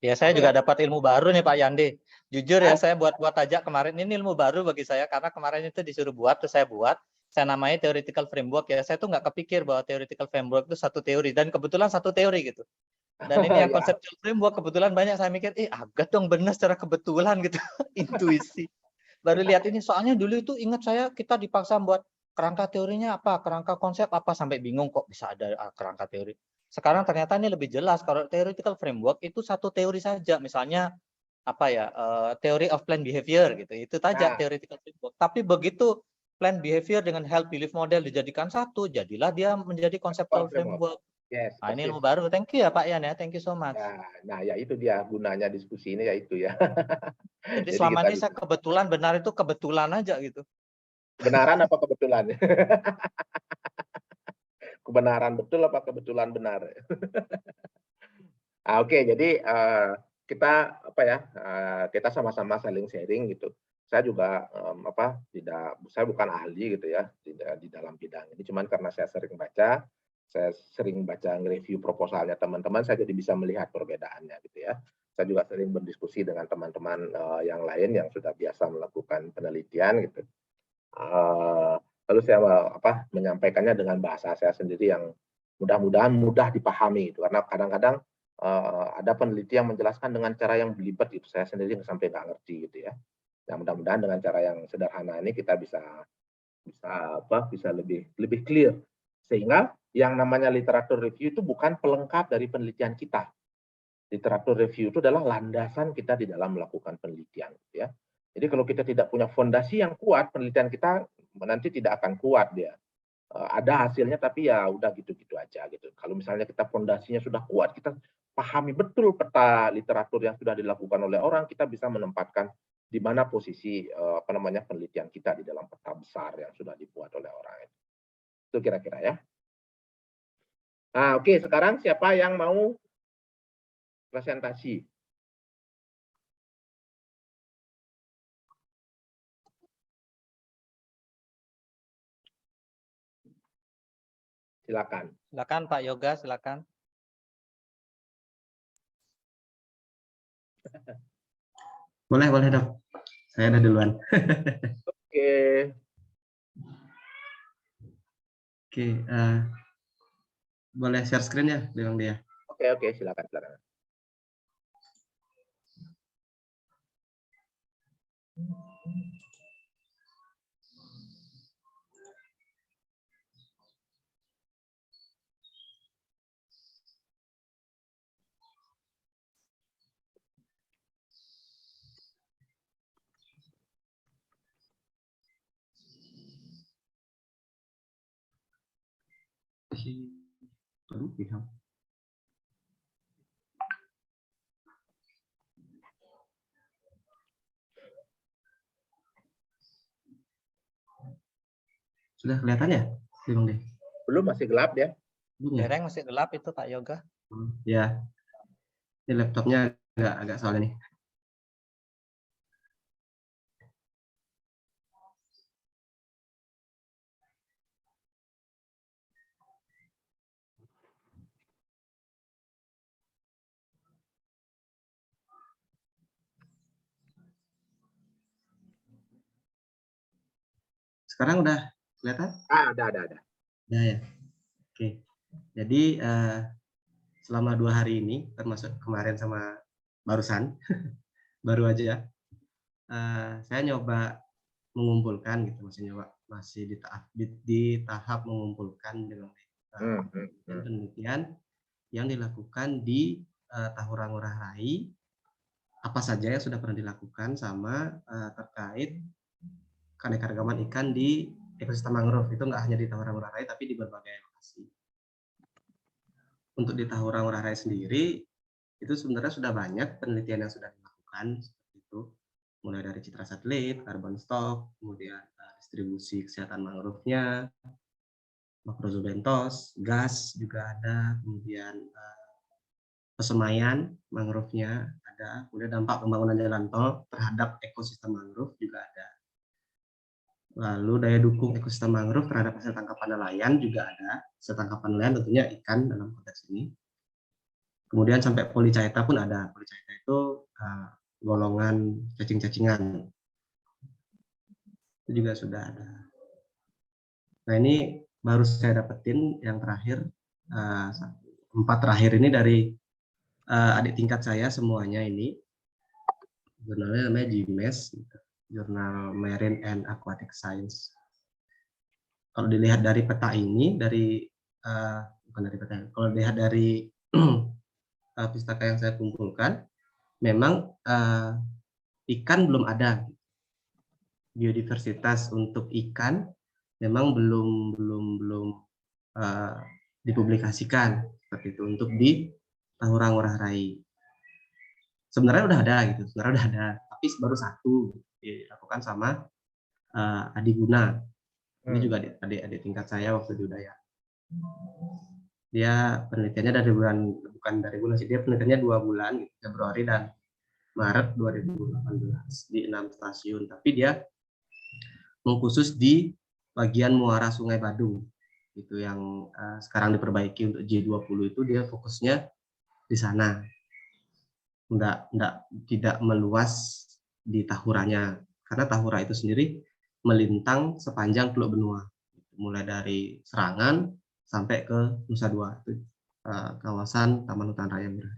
Ya, saya juga dapat ilmu baru nih Pak Yandi. Jujur ya, saya buat aja kemarin, ini ilmu baru bagi saya karena kemarin itu disuruh buat, terus saya buat. Saya namanya theoretical framework ya. Saya tuh nggak kepikir bahwa theoretical framework itu satu teori dan kebetulan satu teori gitu. Dan ini yang conceptual framework kebetulan banyak saya mikir, agak dong benar secara kebetulan gitu, intuisi. Baru lihat ini, soalnya dulu itu ingat saya kita dipaksa buat kerangka teorinya apa, kerangka konsep apa, sampai bingung kok bisa ada kerangka teori. Sekarang ternyata ini lebih jelas kalau theoretical framework itu satu teori saja, misalnya apa ya, theory of plant behavior gitu, itu saja theoretical framework. Tapi begitu plant behavior dengan health belief model dijadikan satu, jadilah dia menjadi conceptual framework. Yes, Nah, ini ilmu baru. Thank you ya Pak Yan ya, thank you so much. Nah ya itu dia gunanya diskusi ini ya itu ya. Jadi selama ini saya kebetulan benar itu kebetulan aja gitu. Kebenaran apa kebetulan? Kebenaran betul apa kebetulan benar? Oke, jadi kita kita sama-sama saling sharing gitu. Saya juga saya bukan ahli gitu ya di dalam bidang ini, cuman karena saya sering baca nge-review proposalnya teman-teman, saya jadi bisa melihat perbedaannya gitu ya. Saya juga sering berdiskusi dengan teman-teman yang lain yang sudah biasa melakukan penelitian gitu. Lalu saya menyampaikannya dengan bahasa saya sendiri yang mudah-mudahan mudah dipahami gitu. Karena kadang-kadang ada peneliti yang menjelaskan dengan cara yang belibet gitu. Saya sendiri sampai nggak ngerti gitu ya. Nah, mudah-mudahan dengan cara yang sederhana ini kita bisa lebih clear, sehingga yang namanya literatur review itu bukan pelengkap dari penelitian kita. Literatur review itu adalah landasan kita di dalam melakukan penelitian ya. Jadi kalau kita tidak punya fondasi yang kuat, penelitian kita nanti tidak akan kuat dia. Ada hasilnya tapi ya udah gitu-gitu aja gitu. Kalau misalnya kita fondasinya sudah kuat, kita pahami betul peta literatur yang sudah dilakukan oleh orang, kita bisa menempatkan di mana posisi penelitian kita di dalam peta besar yang sudah dibuat oleh orang itu. Itu kira-kira ya. Nah, oke, sekarang siapa yang mau presentasi? Silakan. Silakan Pak Yoga, silakan. Boleh dok. Saya ada duluan. Oke. Oke, boleh share screen ya, bilang dia. Oke, silakan. masih belum pihak. Sudah kelihatan ya, Bang De? Belum, masih gelap ya. Belum ya? Dereng masih gelap itu Pak Yoga. Ya, ini laptopnya agak soalnya nih. Sekarang udah kelihatan? Ada. Ya, ya. Oke. Jadi selama 2 hari ini, termasuk kemarin sama barusan, baru aja, saya nyoba mengumpulkan gitu, masih di tahap mengumpulkan dengan penelitian yang dilakukan di Tahura Ngurah Rai, apa saja yang sudah pernah dilakukan sama terkait keanekaragaman ikan di ekosistem mangrove. Itu nggak hanya di Tahura Ngurah Rai, tapi di berbagai lokasi. Untuk di Tahura Ngurah Rai sendiri, itu sebenarnya sudah banyak penelitian yang sudah dilakukan seperti itu, mulai dari citra satelit, carbon stock, kemudian distribusi kesehatan mangrove-nya, makrozobentos, gas juga ada, kemudian pesemaian mangrove-nya ada, kemudian dampak pembangunan jalan tol terhadap ekosistem mangrove juga ada. Lalu daya dukung ekosistem mangrove terhadap hasil tangkapan nelayan juga ada, hasil tangkapan nelayan tentunya ikan dalam konteks ini. Kemudian sampai polychaeta pun ada. Polychaeta itu golongan cacing-cacingan. Itu juga sudah ada. Nah, ini baru saya dapetin yang terakhir, 4 terakhir ini dari adik tingkat saya semuanya ini. Jurnalnya namanya GMAS, Jurnal Marine and Aquatic Science. Kalau dilihat dari peta ini, bukan dari peta, kalau dilihat dari pustaka yang saya kumpulkan, memang ikan belum ada. Biodiversitas untuk ikan memang belum dipublikasikan seperti itu untuk di Tahura Ngurah Rai. Sebenarnya udah ada gitu, tapi baru 1 dilakukan sama Adi Guna. Ini juga adik tingkat saya waktu di Udaya. Dia penelitiannya bukan dari bulan sih, dia penelitiannya 2 bulan, gitu, Februari dan Maret 2018 di 6 stasiun. Tapi dia mengkhusus di bagian muara Sungai Badung, itu yang sekarang diperbaiki untuk J20 itu, dia fokusnya di sana. Tidak meluas di Tahuranya, karena Tahura itu sendiri melintang sepanjang Teluk Benua, mulai dari Serangan sampai ke Nusa Dua, itu kawasan Taman Hutan Raya Ngurah.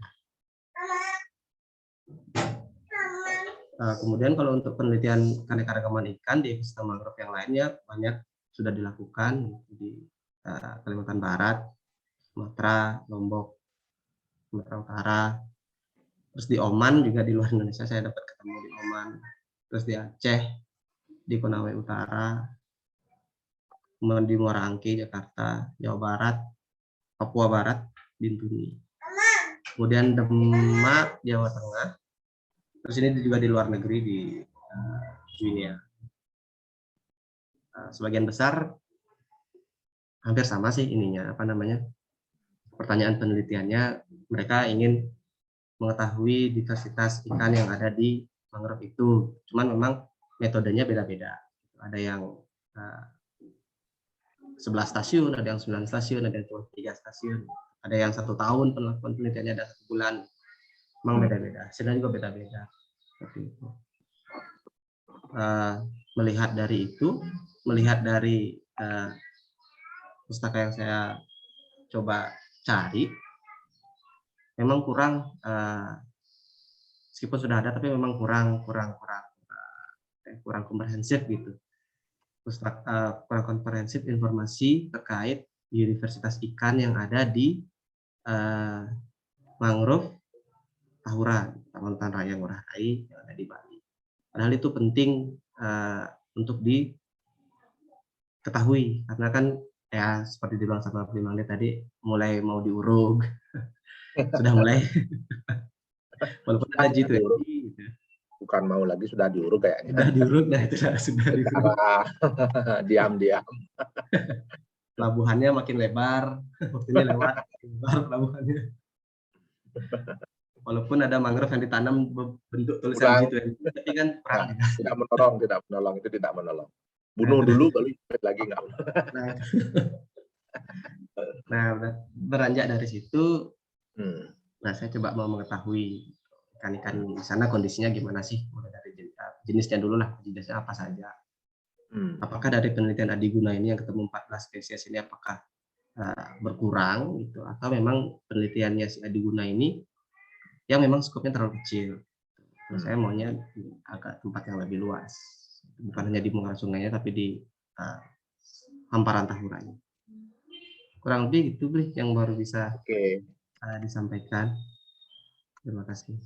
Kemudian kalau untuk penelitian keanekaragaman ikan di ekosistem mangrove yang lainnya banyak sudah dilakukan di Kalimantan Barat, Sumatera, Lombok, Sumatera Utara. Terus di Oman juga, di luar Indonesia saya dapat ketemu di Oman. Terus di Aceh, di Konawe Utara, kemudian di Muara Angke, Jakarta, Jawa Barat, Papua Barat, Bintuni. Kemudian Demak, Jawa Tengah. Terus ini juga di luar negeri, di Guinea. Sebagian besar hampir sama sih ininya, pertanyaan penelitiannya, mereka ingin mengetahui diversitas ikan yang ada di mangrove itu. Cuman memang metodenya beda-beda. Ada yang 11 stasiun, ada yang 9 stasiun, ada yang cuma 3 stasiun. Ada yang 1 tahun penelitiannya, ada 1 bulan. Memang beda-beda. Hasilnya juga beda-beda. Seperti itu. Melihat dari pustaka yang saya coba cari, memang kurang, meskipun sudah ada tapi memang kurang komprehensif gitu. Kurang komprehensif informasi terkait biodiversitas ikan yang ada di mangrove Tahura, Taman Hutan Raya Ngurah Rai yang ada di Bali. Padahal itu penting untuk diketahui, karena kan ya seperti dibilang sama Primangde tadi, mulai mau diuruk, sudah mulai walaupun ada G20 gitu, Bukan mau lagi, sudah diuruk kayaknya. sudah diuruk, nah itu sudah diuruk. Diam-diam. Pelabuhannya makin lebar, waktunya lewat, lebar pelabuhannya. Walaupun ada mangrove yang ditanam bentuk tulisan Kurang, G20, tapi kan kurang. nah, tidak menolong, itu tidak menolong. Bunuh dulu, baru lagi nggak. Nah, nah, beranjak dari situ, nah saya coba mau mengetahui ikan-ikan di sana kondisinya gimana sih, mulai dari jenisnya dulu lah, jenisnya apa saja. Apakah dari penelitian Adiguna ini yang ketemu 14 spesies ini apakah berkurang gitu, atau memang penelitiannya si Adiguna ini yang memang skopnya terlalu kecil. Nah, saya maunya agak tempat yang lebih luas, bukan hanya di muara sungainya tapi di hamparan tahuranya. Kurang lebih gitu Bli yang baru bisa disampaikan. Terima kasih.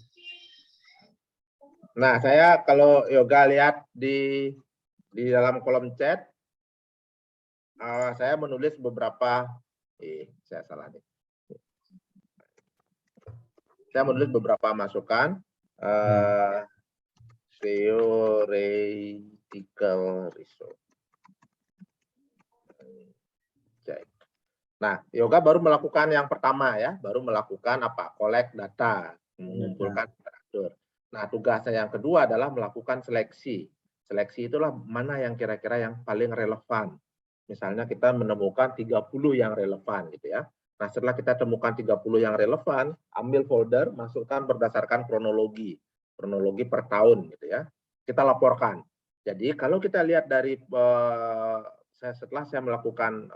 Nah, saya kalau Yoga lihat di dalam kolom chat, saya menulis beberapa, saya salah nih. Saya menulis beberapa masukan, theoretical research. Nah, Yoga baru melakukan yang pertama ya, baru melakukan apa? Collect data, mengumpulkan literatur. Nah, tugasnya yang kedua adalah melakukan seleksi. Seleksi itulah mana yang kira-kira yang paling relevan. Misalnya kita menemukan 30 yang relevan gitu ya. Nah, setelah kita temukan 30 yang relevan, ambil folder, masukkan berdasarkan kronologi per tahun gitu ya. Kita laporkan. Jadi kalau kita lihat dari setelah saya melakukan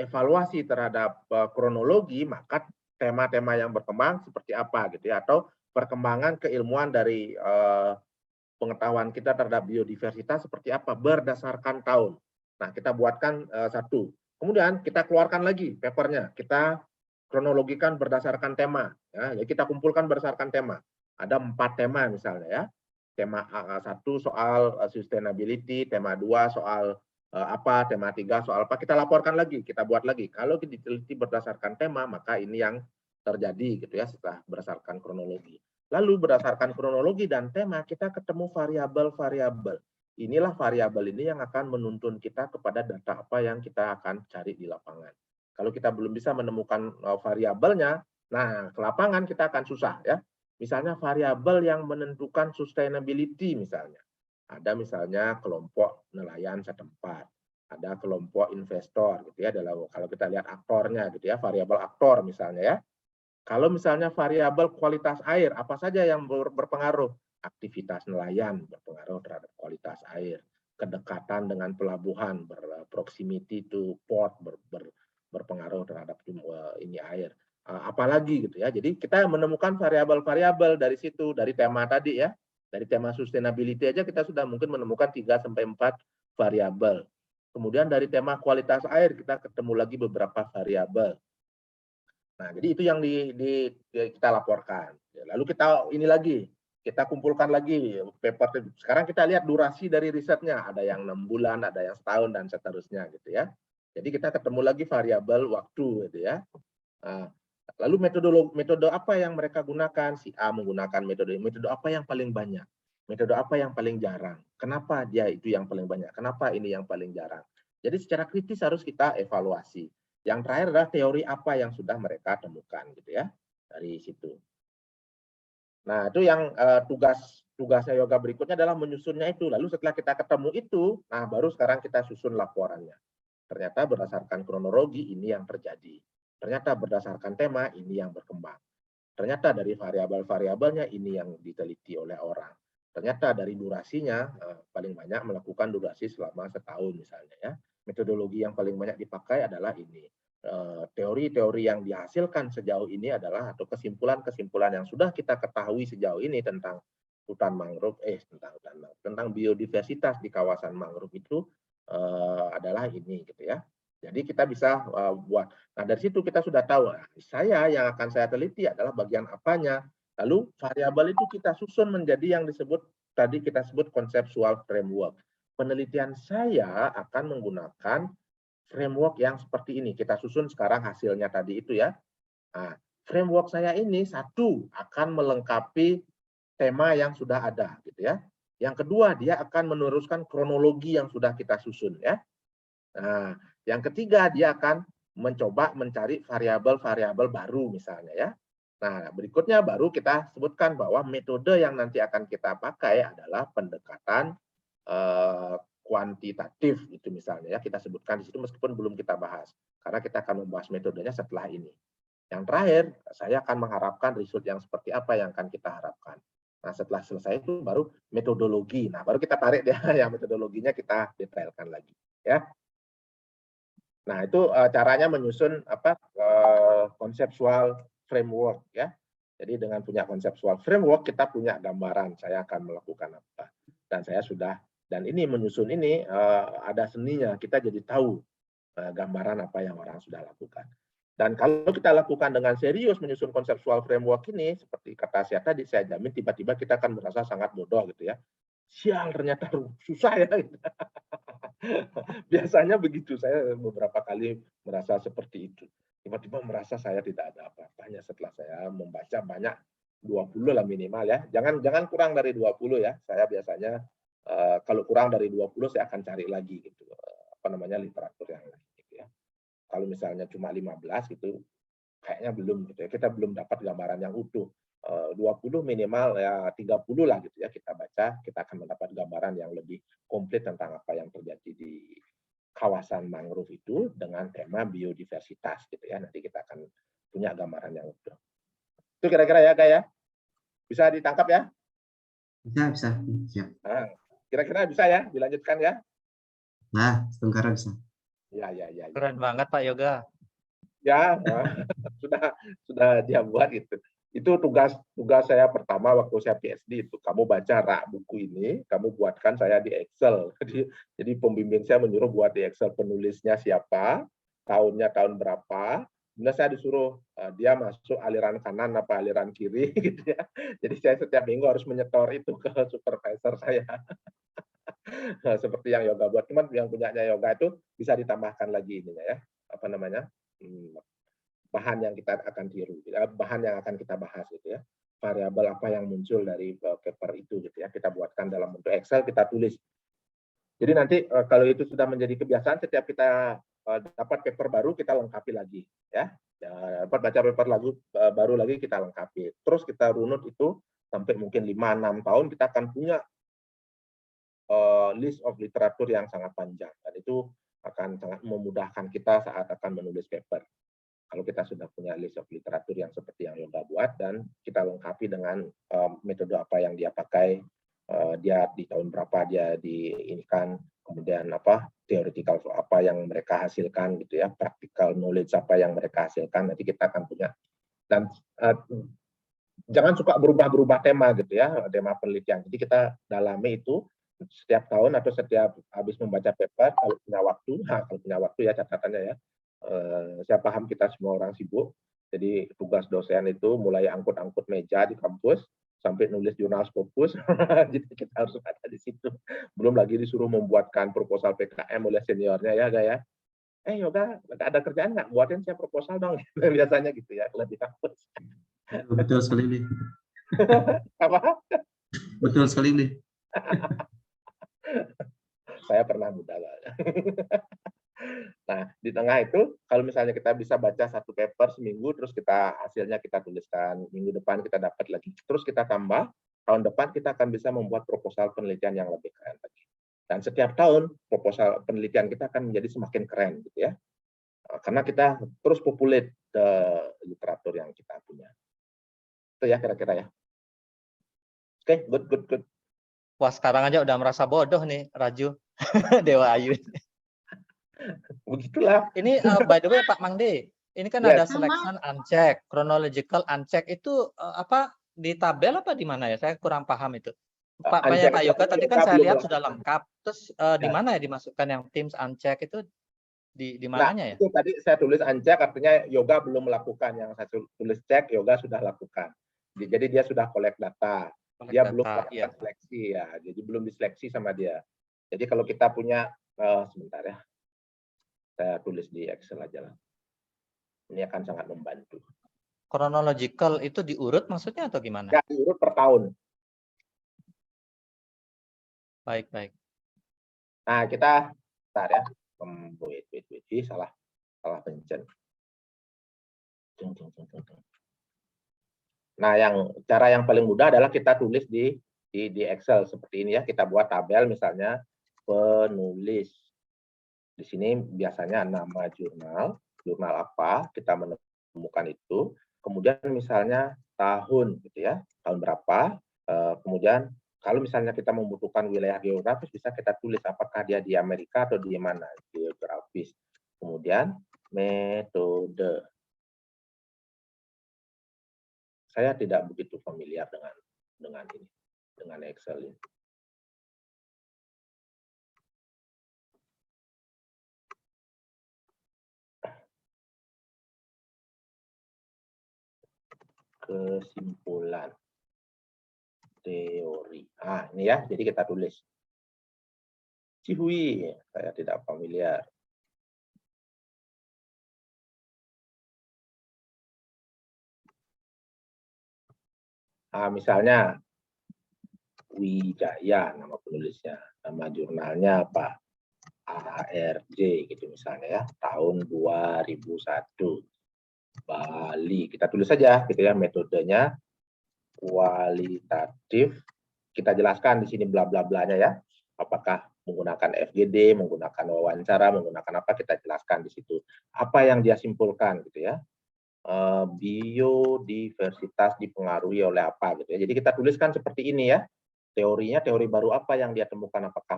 evaluasi terhadap kronologi, maka tema-tema yang berkembang seperti apa gitu ya, atau perkembangan keilmuan dari pengetahuan kita terhadap biodiversitas seperti apa berdasarkan tahun. Nah, kita buatkan satu. Kemudian kita keluarkan lagi papernya, kita kronologikan berdasarkan tema. Ya, kita kumpulkan berdasarkan tema. Ada 4 tema misalnya ya. Tema 1 soal sustainability, tema 2 soal tema 3 soal apa, kita laporkan lagi, kita buat lagi. Kalau diteliti berdasarkan tema, maka ini yang terjadi gitu ya setelah berdasarkan kronologi. Lalu berdasarkan kronologi dan tema, kita ketemu variabel-variabel. Inilah variabel ini yang akan menuntun kita kepada data apa yang kita akan cari di lapangan. Kalau kita belum bisa menemukan variabelnya, nah ke lapangan kita akan susah ya. Misalnya variabel yang menentukan sustainability misalnya. Ada misalnya kelompok nelayan setempat, ada kelompok investor gitu ya. Kalau kita lihat aktornya gitu ya, variabel aktor misalnya ya. Kalau misalnya variabel kualitas air, apa saja yang berpengaruh? Aktivitas nelayan berpengaruh terhadap kualitas air. Kedekatan dengan pelabuhan, proximity to port berpengaruh terhadap ini air. Apalagi gitu ya. Jadi kita menemukan variabel-variabel dari situ, dari tema tadi ya. Dari tema sustainability aja kita sudah mungkin menemukan 3-4 variabel. Kemudian dari tema kualitas air kita ketemu lagi beberapa variabel. Nah, jadi itu yang kita laporkan. Lalu kita kumpulkan lagi paper. Sekarang kita lihat durasi dari risetnya, ada yang 6 bulan, ada yang setahun dan seterusnya gitu ya. Jadi kita ketemu lagi variabel waktu gitu ya. Lalu metode apa yang mereka gunakan? Si A menggunakan metode apa yang paling banyak? Metode apa yang paling jarang? Kenapa dia itu yang paling banyak? Kenapa ini yang paling jarang? Jadi secara kritis harus kita evaluasi. Yang terakhir adalah teori apa yang sudah mereka temukan gitu ya dari situ. Nah, itu yang tugasnya Yoga berikutnya adalah menyusunnya itu. Lalu setelah kita ketemu itu, nah baru sekarang kita susun laporannya. Ternyata berdasarkan kronologi ini yang terjadi. Ternyata berdasarkan tema ini yang berkembang. Ternyata dari variabel-variabelnya ini yang diteliti oleh orang. Ternyata dari durasinya paling banyak melakukan durasi selama setahun misalnya ya. Metodologi yang paling banyak dipakai adalah ini. Teori-teori yang dihasilkan sejauh ini adalah atau kesimpulan-kesimpulan yang sudah kita ketahui sejauh ini tentang hutan mangrove, tentang biodiversitas di kawasan mangrove itu adalah ini gitu ya. Jadi kita bisa buat. Nah dari situ kita sudah tahu. Yang akan saya teliti adalah bagian apanya. Lalu variabel itu kita susun menjadi yang tadi kita sebut conceptual framework. Penelitian saya akan menggunakan framework yang seperti ini. Kita susun sekarang hasilnya tadi itu ya. Nah, framework saya ini satu akan melengkapi tema yang sudah ada gitu ya. Yang kedua, dia akan meneruskan kronologi yang sudah kita susun ya. Nah, yang ketiga, dia akan mencoba mencari variabel-variabel baru misalnya ya. Nah, berikutnya baru kita sebutkan bahwa metode yang nanti akan kita pakai adalah pendekatan kuantitatif itu misalnya ya, kita sebutkan di situ meskipun belum kita bahas karena kita akan membahas metodenya setelah ini. Yang terakhir, saya akan mengharapkan result yang seperti apa yang akan kita harapkan. Nah, setelah selesai itu baru metodologi. Nah, baru kita tarik dia yang metodologinya kita detailkan lagi ya. Nah, itu caranya menyusun konseptual framework ya. Jadi dengan punya konseptual framework kita punya gambaran saya akan melakukan apa. Dan saya sudah, dan ini menyusun ini ada seninya, kita jadi tahu gambaran apa yang orang sudah lakukan. Dan kalau kita lakukan dengan serius menyusun konseptual framework ini, seperti kata saya tadi, saya jamin tiba-tiba kita akan merasa sangat bodoh gitu ya. Sial, ternyata susah ya. Biasanya begitu, saya beberapa kali merasa seperti itu. Tiba-tiba merasa saya tidak ada apa-apanya setelah saya membaca banyak, 20 lah minimal ya. Jangan kurang dari 20 ya. Saya biasanya kalau kurang dari 20 saya akan cari lagi gitu. Literatur yang lain gitu ya. Kalau misalnya cuma 15 gitu kayaknya belum gitu ya. Kita belum dapat gambaran yang utuh. 20 minimal ya 30 lah gitu ya kita baca, kita akan mendapat gambaran yang lebih komplit tentang apa yang terjadi di kawasan mangrove itu dengan tema biodiversitas gitu ya. Nanti kita akan punya gambaran yang utuh. Itu kira-kira ya, Kak ya. Bisa ditangkap ya? Bisa, siap. Nah, kira-kira bisa ya dilanjutkan ya? Nah, setengkara bisa. Ya. Keren banget Pak Yoga. Ya, sudah dia buat gitu. Itu tugas saya pertama waktu saya PhD itu. Kamu baca rak buku ini, kamu buatkan saya di Excel. Jadi pembimbing saya menyuruh buat di Excel penulisnya siapa, tahunnya tahun berapa. Kemudian saya disuruh dia masuk aliran kanan apa aliran kiri gitu ya. Jadi saya setiap minggu harus menyetor itu ke supervisor saya. Seperti yang Yoga buat. Cuman yang punyanya Yoga itu bisa ditambahkan lagi ininya ya. Apa namanya? Bahan yang kita akan tiru, bahan yang akan kita bahas gitu ya, variabel apa yang muncul dari paper itu gitu ya, kita buatkan dalam bentuk Excel, kita tulis. Jadi nanti kalau itu sudah menjadi kebiasaan, setiap kita dapat paper baru kita lengkapi lagi ya, dapat baca paper baru lagi kita lengkapi, terus kita runut itu sampai mungkin 5-6 tahun kita akan punya list of literatur yang sangat panjang, dan itu akan sangat memudahkan kita saat akan menulis paper. Kalau kita sudah punya list of literatur yang seperti yang Yoga buat dan kita lengkapi dengan metode apa yang dia pakai, dia di tahun berapa dia diinikan, kemudian apa theoretical apa yang mereka hasilkan gitu ya, practical knowledge apa yang mereka hasilkan, nanti kita akan punya. Dan jangan suka berubah-berubah tema gitu ya, tema penelitian. Jadi kita dalami itu setiap tahun atau setiap habis membaca paper kalau punya waktu ya catatannya ya. Saya paham kita semua orang sibuk, jadi tugas dosen itu mulai angkut-angkut meja di kampus sampai nulis jurnal Scopus, jadi kita harus ada di situ. Belum lagi disuruh membuatkan proposal PKM oleh seniornya ya, Gaya. Yoga, ada kerjaan nggak? Buatin saya proposal dong. Biasanya gitu ya, kalau di kampus. Betul sekali nih. Apa? Betul sekali nih. Saya pernah muda. Nah, di tengah itu, kalau misalnya kita bisa baca satu paper seminggu, terus hasilnya kita tuliskan, minggu depan kita dapat lagi, terus kita tambah, tahun depan kita akan bisa membuat proposal penelitian yang lebih keren lagi. Dan setiap tahun, proposal penelitian kita akan menjadi semakin keren, gitu ya. Karena kita terus populate literatur yang kita punya. Itu ya kira-kira ya. Oke, good. Wah, sekarang aja udah merasa bodoh nih, Raju. Dewa Ayu. Begitulah. Ini by the way Pak Mangde, ini kan Yes. ada selection uncheck, chronological uncheck itu apa di tabel apa di mana ya? Saya kurang paham itu. Pak Yoga tadi kan saya lihat sudah lengkap. Terus di mana ya dimasukkan yang teams uncheck itu di mananya ya? Itu tadi saya tulis uncheck artinya Yoga belum melakukan, yang saya tulis cek Yoga sudah lakukan. Jadi dia sudah collect data. Dia belum melakukan seleksi ya. Jadi belum diseleksi sama dia. Jadi kalau kita punya sebentar ya. Saya tulis di Excel aja lah. Ini akan sangat membantu. Chronological itu diurut maksudnya atau gimana? Ya, diurut per tahun. Baik. Nah, kita bentar ya. Wait, salah pencet. Nah, cara yang paling mudah adalah kita tulis di Excel seperti ini ya. Kita buat tabel misalnya penulis. Di sini biasanya nama jurnal apa, kita menemukan itu. Kemudian misalnya tahun gitu ya, tahun berapa. Kemudian kalau misalnya kita membutuhkan wilayah geografis, bisa kita tulis apakah dia di Amerika atau di mana, geografis. Kemudian metode. Saya tidak begitu familiar dengan Excel ini. Kesimpulan teori. Ini ya, jadi kita tulis. Cihui, saya tidak familiar. Misalnya Wijaya, nama penulisnya, nama jurnalnya apa? ARJ gitu misalnya ya, tahun 2001. Bali, kita tulis saja gitu ya, metodenya kualitatif. Kita jelaskan di sini bla bla blanya ya. Apakah menggunakan FGD, menggunakan wawancara, menggunakan apa, kita jelaskan di situ. Apa yang dia simpulkan gitu ya. Biodiversitas dipengaruhi oleh apa gitu ya. Jadi kita tuliskan seperti ini ya. Teorinya, teori baru apa yang dia temukan, apakah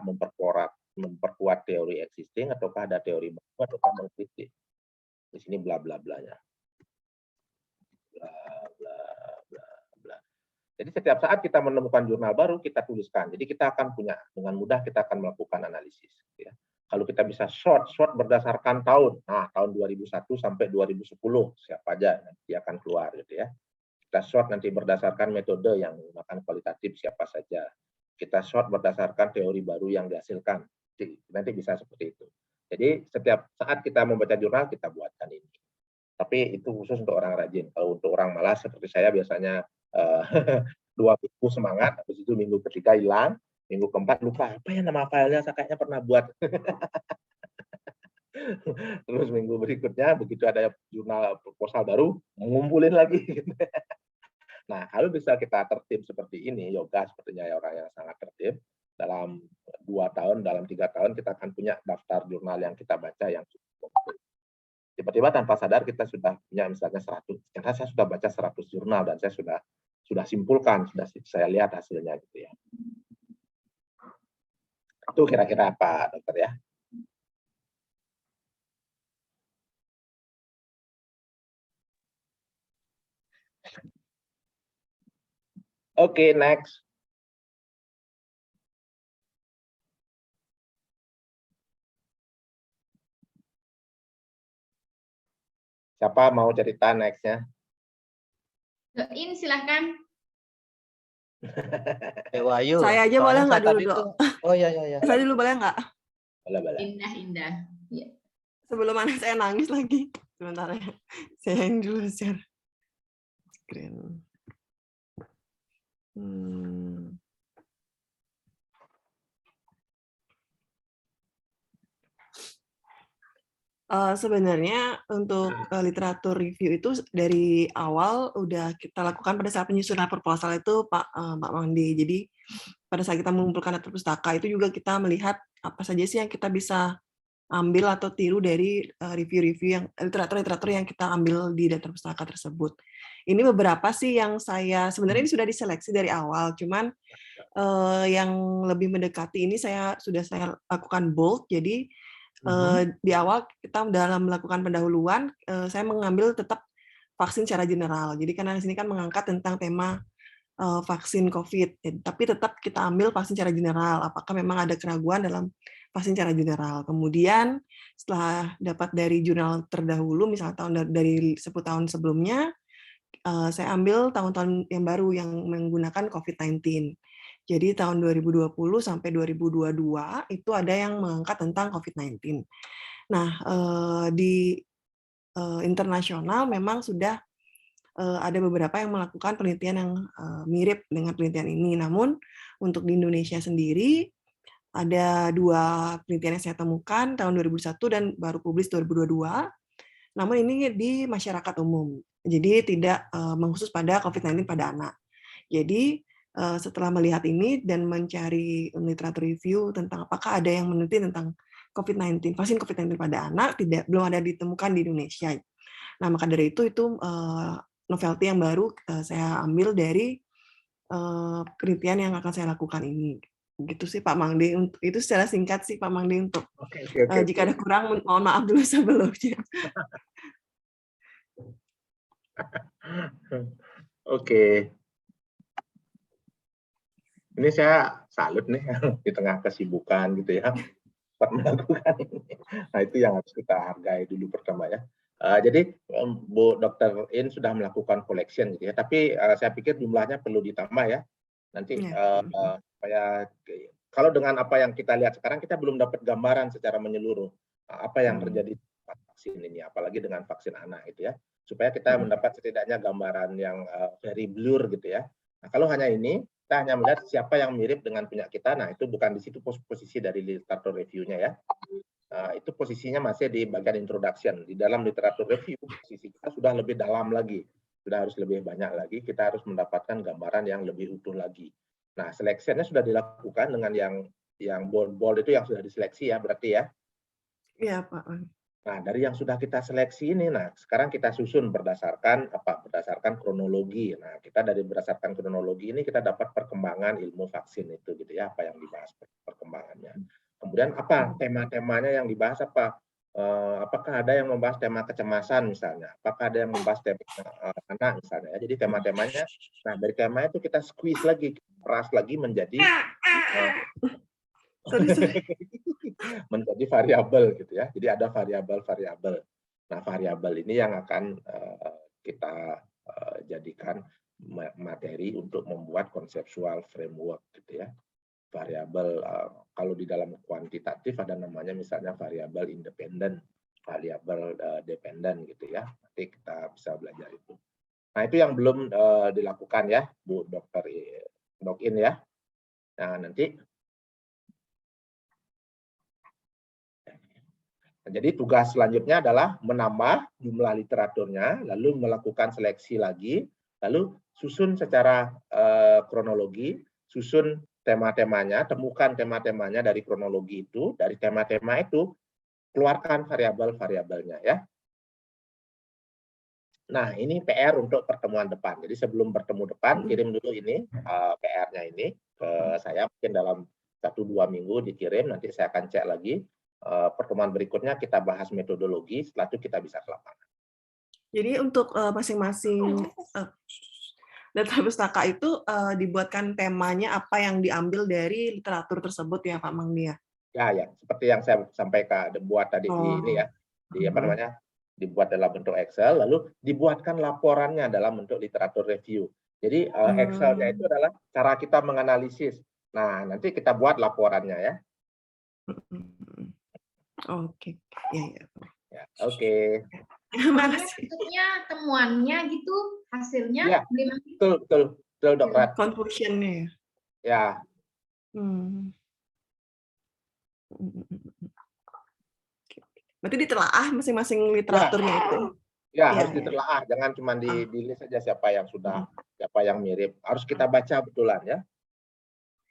memperkuat teori existing ataukah ada teori baru ataukah mengkritik. Di sini bla bla blanya. Bla bla bla bla. Jadi setiap saat kita menemukan jurnal baru kita tuliskan. Jadi kita akan punya dengan mudah, kita akan melakukan analisis ya. Kalau kita bisa short berdasarkan tahun. Nah, tahun 2001 sampai 2010 siapa aja nanti akan keluar gitu ya. Kita short nanti berdasarkan metode yang menggunakan kualitatif siapa saja. Kita short berdasarkan teori baru yang dihasilkan. Nanti bisa seperti itu. Jadi setiap saat kita membaca jurnal kita buatkan ini. Tapi itu khusus untuk orang rajin. Kalau untuk orang malas seperti saya biasanya 2 minggu semangat, habis itu minggu ketiga hilang, minggu keempat lupa apa ya nama filenya, saya kayaknya pernah buat. Terus minggu berikutnya begitu ada jurnal proposal baru, ngumpulin lagi. Nah, kalau bisa kita tertib seperti ini, yoga sepertinya ya orang yang sangat tertib, dalam 2 tahun, dalam 3 tahun kita akan punya daftar jurnal yang kita baca yang cukup komplit. Tiba-tiba tanpa sadar kita sudah punya misalnya 100, karena saya sudah baca 100 jurnal dan saya sudah simpulkan, sudah saya lihat hasilnya gitu ya. Itu kira-kira apa, dokter ya? Oke, next. Siapa mau cerita next-nya? Join silahkan. Wahyu. Saya aja boleh nggak dulu, Dok? Oh iya. Saya dulu boleh nggak? Boleh. Indah. Ya. Sebelum anak saya nangis lagi. Sebentar ya. Saya yang dulu share screen. Sebenarnya untuk literatur review itu dari awal udah kita lakukan pada saat penyusunan proposal itu Pak Mandi. Jadi pada saat kita mengumpulkan data pustaka itu juga kita melihat apa saja sih yang kita bisa ambil atau tiru dari review-review yang literatur yang kita ambil di data pustaka tersebut. Ini beberapa sih yang saya sebenarnya ini sudah diseleksi dari awal, cuman yang lebih mendekati ini sudah saya lakukan bold. Jadi di awal kita dalam melakukan pendahuluan, saya mengambil tetap vaksin secara general. Jadi karena di sini kan mengangkat tentang tema vaksin COVID, tapi tetap kita ambil vaksin secara general. Apakah memang ada keraguan dalam vaksin secara general? Kemudian setelah dapat dari jurnal terdahulu, misalnya dari 10 tahun sebelumnya, saya ambil tahun-tahun yang baru yang menggunakan COVID-19. Jadi tahun 2020 sampai 2022 itu ada yang mengangkat tentang COVID-19. Nah, di internasional memang sudah ada beberapa yang melakukan penelitian yang mirip dengan penelitian ini. Namun untuk di Indonesia sendiri ada 2 penelitian yang saya temukan tahun 2001 dan baru publis 2022. Namun ini di masyarakat umum. Jadi tidak mengkhusus pada COVID-19 pada anak. Jadi setelah melihat ini dan mencari literatur review tentang apakah ada yang meneliti tentang COVID-19, vaksin COVID-19 pada anak, belum ada ditemukan di Indonesia. Nah, maka dari itu novelty yang baru saya ambil dari penelitian yang akan saya lakukan ini. Gitu sih Pak Mangdi. Itu secara singkat sih Pak Mangdi untuk jika ada kurang mohon maaf dulu sebelumnya. Oke. Ini saya salut nih di tengah kesibukan gitu ya, melakukan ini. Nah itu yang harus kita hargai dulu pertama ya. Jadi Bu Dr. In sudah melakukan collection gitu ya, tapi saya pikir jumlahnya perlu ditambah ya. Nanti supaya kalau dengan apa yang kita lihat sekarang kita belum dapat gambaran secara menyeluruh apa yang terjadi vaksin ini, apalagi dengan vaksin anak itu ya, supaya kita mendapat setidaknya gambaran yang very blur gitu ya. Nah kalau hanya ini kita hanya melihat siapa yang mirip dengan punya kita, nah itu bukan di situ posisi dari literatur review-nya ya. Itu posisinya masih di bagian introduction. Di dalam literatur review, posisi kita sudah lebih dalam lagi. Sudah harus lebih banyak lagi, kita harus mendapatkan gambaran yang lebih utuh lagi. Nah, seleksinya sudah dilakukan dengan yang bold itu yang sudah diseleksi ya, berarti ya? Iya, Pak. Nah, dari yang sudah kita seleksi ini, nah sekarang kita susun berdasarkan apa? Berdasarkan kronologi. Nah, kita dari berdasarkan kronologi ini kita dapat perkembangan ilmu vaksin itu gitu ya, apa yang dibahas perkembangannya. Kemudian apa tema-temanya yang dibahas apa? Apakah ada yang membahas tema kecemasan misalnya? Apakah ada yang membahas tema anak misalnya? Jadi tema-temanya, nah dari tema itu kita squeeze lagi, peras lagi menjadi menjadi variabel gitu ya. Jadi ada variabel-variabel. Nah variabel ini yang akan kita jadikan materi untuk membuat konseptual framework gitu ya. Variabel kalau di dalam kuantitatif ada namanya misalnya variabel independen, variabel dependen gitu ya. Nanti kita bisa belajar itu. Nah itu yang belum dilakukan ya Bu Dr. In ya. Nah nanti jadi tugas selanjutnya adalah menambah jumlah literaturnya, lalu melakukan seleksi lagi, lalu susun secara kronologi, susun tema-temanya, temukan tema-temanya dari kronologi itu, dari tema-tema itu, keluarkan variabel-variabelnya ya. Nah, ini PR untuk pertemuan depan. Jadi sebelum bertemu depan, kirim dulu ini PR-nya ini ke saya, mungkin dalam 1-2 minggu dikirim, nanti saya akan cek lagi. Pertemuan berikutnya kita bahas metodologi, setelah itu kita bisa ke lapangan. Jadi untuk masing-masing data pustaka itu dibuatkan temanya apa yang diambil dari literatur tersebut ya Pak Mangdi ya? Ya, seperti yang saya sampaikan buat tadi di ini ya, di apa namanya, dibuat dalam bentuk Excel, lalu dibuatkan laporannya dalam bentuk literatur review. Jadi Excel-nya itu adalah cara kita menganalisis. Nah, nanti kita buat laporannya ya. Oke, ya. Oke. Maksudnya temuannya gitu, hasilnya ya, betul Dr. Conclusion-nya ya. Berarti ditelaah masing-masing literaturnya itu. Ya, harus ditelaah, jangan cuma di list saja siapa yang sudah, siapa yang mirip. Harus kita baca betulan ya.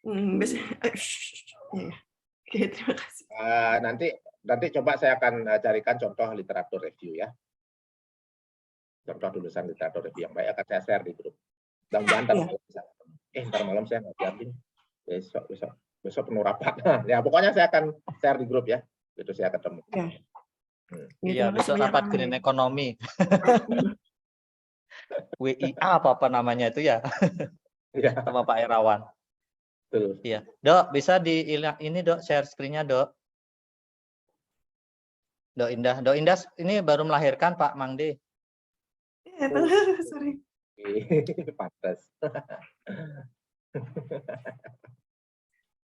Oke, terima kasih. Nanti coba saya akan carikan contoh literatur review ya. Contoh tulisan literatur review yang baik akan saya share di grup. Mudah-mudahan ntar malam bisa. Ntar malam saya nggak siapin. Besok penuh rapat. Ya, pokoknya saya akan share di grup ya. Itu saya ketemu. Iya, besok rapat green ekonomi. WIA apa namanya itu ya? Sama Pak Erawan. Betul. Iya, Dok, bisa ini Dok, share screen-nya Dok. Dok Indah ini baru melahirkan Pak Mangdi. Sorry. Pantes.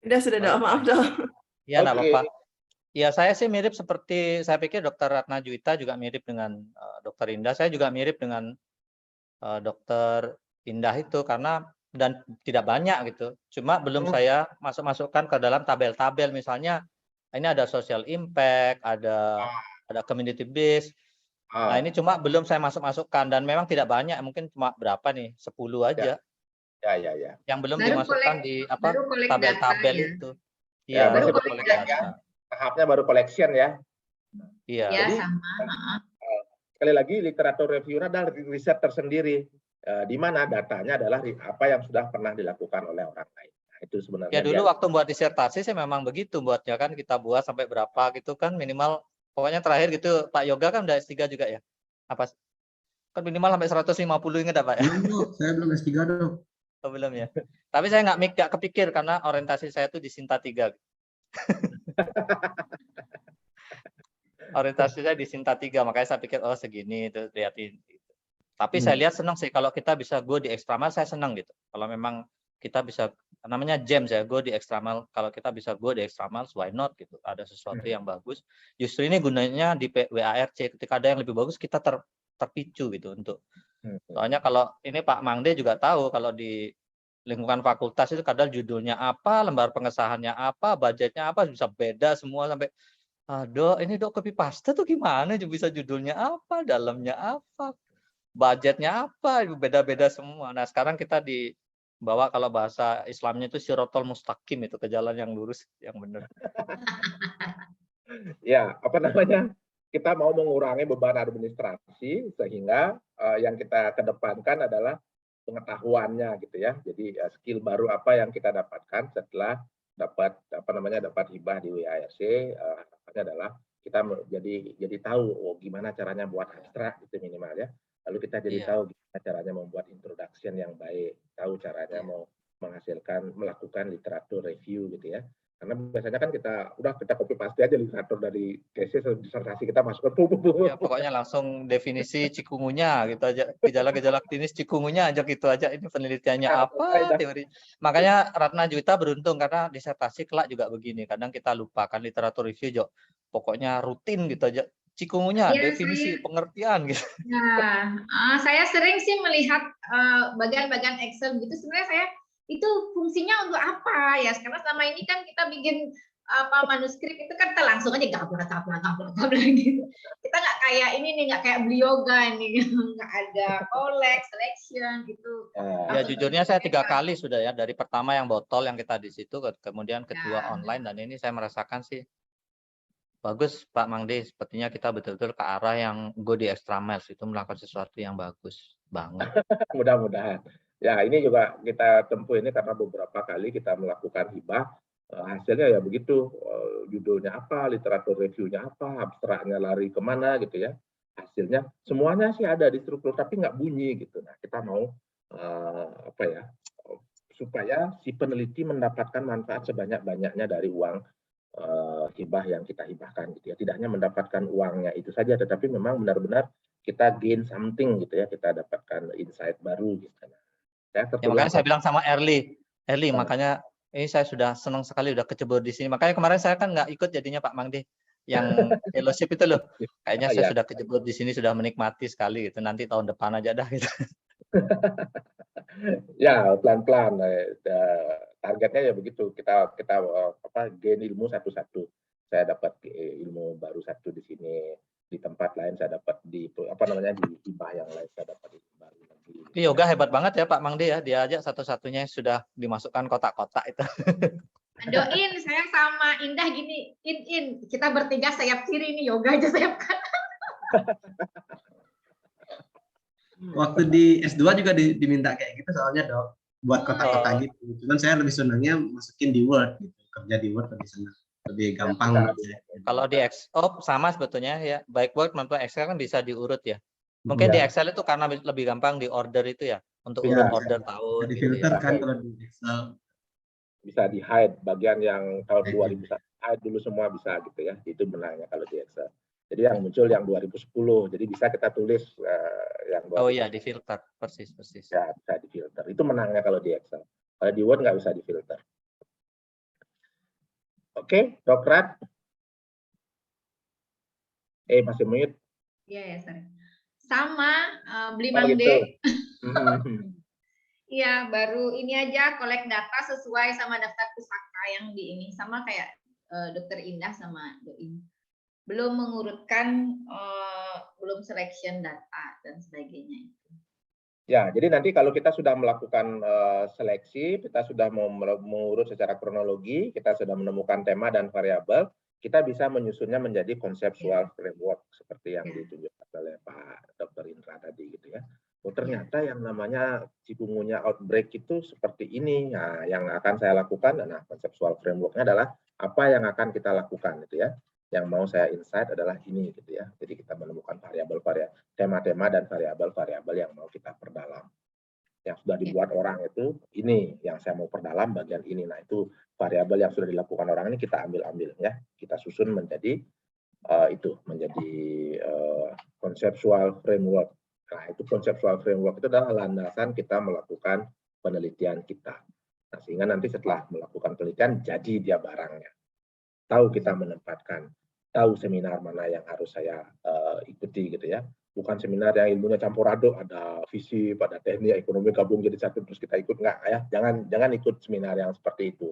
Sudah Dok, maaf Dok. Iya, enggak apa-apa. Ya, saya sih mirip seperti, saya pikir Dr. Ratna Juwita juga mirip dengan Dr. Indah. Saya juga mirip dengan Dr. Indah itu karena dan tidak banyak gitu. Cuma belum saya masukkan ke dalam tabel-tabel. Misalnya ini ada social impact, ada community base. Nah, ini cuma belum saya masukkan dan memang tidak banyak, mungkin cuma berapa nih? 10 aja. Ya. Yang belum Baru dimasukkan collect- di baru collect tabel-tabel data ya. itu. Ya, Iya, masih baru baru collect collect ya. data. Tahapnya baru collection ya. Iya. Ya, Jadi, sama. sekali lagi literatur review adalah riset tersendiri, di mana datanya adalah apa yang sudah pernah dilakukan oleh orang lain. Nah, itu sebenarnya. Ya dulu waktu buat disertasi sih memang begitu buatnya kan, kita buat sampai berapa gitu kan, minimal pokoknya terakhir gitu. Pak Yoga kan udah S3 juga ya? Apa kan minimal sampai 150 ingat Pak ya? Belum, Dok. Saya belum S3, Dok. Oh, belum ya. Tapi saya nggak kepikir karena orientasi saya tuh di Sinta 3. Orientasi saya di Sinta 3, makanya saya pikir oh segini itu lihatin. Tapi saya lihat senang sih kalau kita bisa go di extra mile, saya senang gitu. Kalau memang kita bisa, namanya jam ya, go di extra mile. Kalau kita bisa go di extra mile, why not gitu. Ada sesuatu yang bagus. Justru ini gunanya di WARC, ketika ada yang lebih bagus kita terpicu gitu untuk. Soalnya kalau ini Pak Mangde juga tahu kalau di lingkungan fakultas itu kadang judulnya apa, lembar pengesahannya apa, budgetnya apa, bisa beda semua sampai Dok, ini Dok copy paste tuh gimana? Bisa judulnya apa, dalamnya apa, budgetnya apa, beda-beda semua. Nah, sekarang kita dibawa kalau bahasa Islamnya itu sirotol mustaqim, itu ke jalan yang lurus, yang benar. Ya, apa namanya? Kita mau mengurangi beban administrasi sehingga yang kita kedepankan adalah pengetahuannya gitu ya. Jadi skill baru apa yang kita dapatkan setelah dapat hibah di WARC, harapannya adalah kita jadi tahu gimana caranya buat abstrak gitu minimal ya. Lalu kita jadi tahu gimana caranya membuat introduction yang baik, tahu caranya mau melakukan literatur review gitu ya. Karena biasanya kan kita copy paste aja literatur dari tesis disertasi kita masukkan. Ya, pokoknya langsung definisi cikungunya gitu aja, gejala-gejala klinis cikungunya aja gitu aja. Ini penelitiannya apa, teori. Makanya Ratna Juwita beruntung karena disertasi kelak juga begini. Kadang kita lupakan literatur review, pokoknya rutin gitu aja. Cikungunya, Ya, definisi, pengertian gitu. Nah, saya sering sih melihat bagian-bagian Excel gitu. Sebenarnya saya itu fungsinya untuk apa ya? Karena selama ini kan kita bikin manuskrip itu kan kita langsung aja gablak gitu. Kita nggak kayak ini nih, nggak kayak Blioga ini, nggak ada collect, selection gitu. Ya jujurnya saya 3 kali sudah ya, dari pertama yang botol yang kita di situ, kemudian kedua online, dan ini saya merasakan sih bagus Pak Mangde, sepertinya kita betul-betul ke arah yang go di extra miles, itu melakukan sesuatu yang bagus banget. Mudah-mudahan. Ya, ini juga kita tempuh ini karena beberapa kali kita melakukan hibah, hasilnya ya begitu, judulnya apa, literatur reviewnya apa, abstraknya lari kemana gitu ya. Hasilnya semuanya sih ada di struktur tapi nggak bunyi gitu. Nah, kita mau supaya si peneliti mendapatkan manfaat sebanyak-banyaknya dari uang hibah yang kita hibahkan gitu ya. Tidak hanya mendapatkan uangnya itu saja, tetapi memang benar-benar kita gain something gitu ya, kita dapatkan insight baru gitu. Ya, makanya saya bilang sama Erli, makanya ini saya sudah senang sekali udah kecebur di sini. Makanya kemarin saya kan nggak ikut jadinya Pak Mangde yang fellowship itu loh. Kayaknya saya sudah kecebur di sini, sudah menikmati sekali gitu. Nanti tahun depan aja dah gitu. Ya, pelan-pelan. Targetnya ya begitu. Kita gain ilmu satu-satu. Saya dapat ilmu baru satu di sini, di tempat lain saya dapat di hibah yang lain saya dapat ilmu baru lagi. Yoga hebat banget ya Pak Mangde ya, dia aja satu-satunya sudah dimasukkan kotak-kotak itu. Doin, saya sama Indah gini, kita bertiga sayap kiri nih, Yoga aja sayap kanan. Waktu di S2 juga diminta kayak gitu soalnya Dok, buat kotak-kotak gitu. Cuman saya lebih senangnya masukin di Word gitu, kerja di Word lebih senang, lebih gampang. Kalau di Excel sama sebetulnya ya, baik Word maupun Excel kan bisa diurut ya. Mungkin di Excel itu karena lebih gampang di order itu ya, untuk urut order tahun. Di filter kan kalau di Excel. Bisa di hide bagian yang tahun 2001 hide dulu semua bisa gitu ya, itu benarnya kalau di Excel. Jadi yang muncul yang 2010, jadi bisa kita tulis yang 2010. Oh iya, di filter, persis. Ya, bisa di filter. Itu menangnya kalau di Excel. Kalau di Word nggak bisa di filter. Oke, Dok Rat. Masih mute. Iya ya, sorry. Sama beli Oh, Mang gitu. D. Iya, baru ini aja collect data sesuai sama daftar pusaka yang di ini, sama kayak Dokter Indah sama Doi. Belum mengurutkan, belum selection data dan sebagainya. Ya, jadi nanti kalau kita sudah melakukan seleksi, kita sudah mengurut secara kronologi, kita sudah menemukan tema dan variabel, kita bisa menyusunnya menjadi conceptual framework seperti yang ditunjukkan oleh Pak Dr. Indra tadi gitu ya. Oh, ternyata yang namanya cikungunya outbreak itu seperti ini. Nah, yang akan saya lakukan, nah conceptual framework-nya adalah apa yang akan kita lakukan gitu ya. Yang mau saya insight adalah ini gitu ya. Jadi kita menemukan variabel-variabel, tema-tema dan variabel-variabel yang mau kita perdalam. Yang sudah dibuat orang itu ini yang saya mau perdalam bagian ini. Nah, itu variabel yang sudah dilakukan orang ini kita ambil ya. Kita susun menjadi menjadi conceptual framework. Nah, itu conceptual framework itu adalah landasan kita melakukan penelitian kita. Nah, sehingga nanti setelah melakukan penelitian jadi dia barangnya. Tahu kita menempatkan, tahu seminar mana yang harus saya ikuti gitu ya. Bukan seminar yang ilmunya campur aduk, ada visi, pada teknik, ekonomi gabung jadi satu terus kita ikut, enggak ya. Jangan ikut seminar yang seperti itu.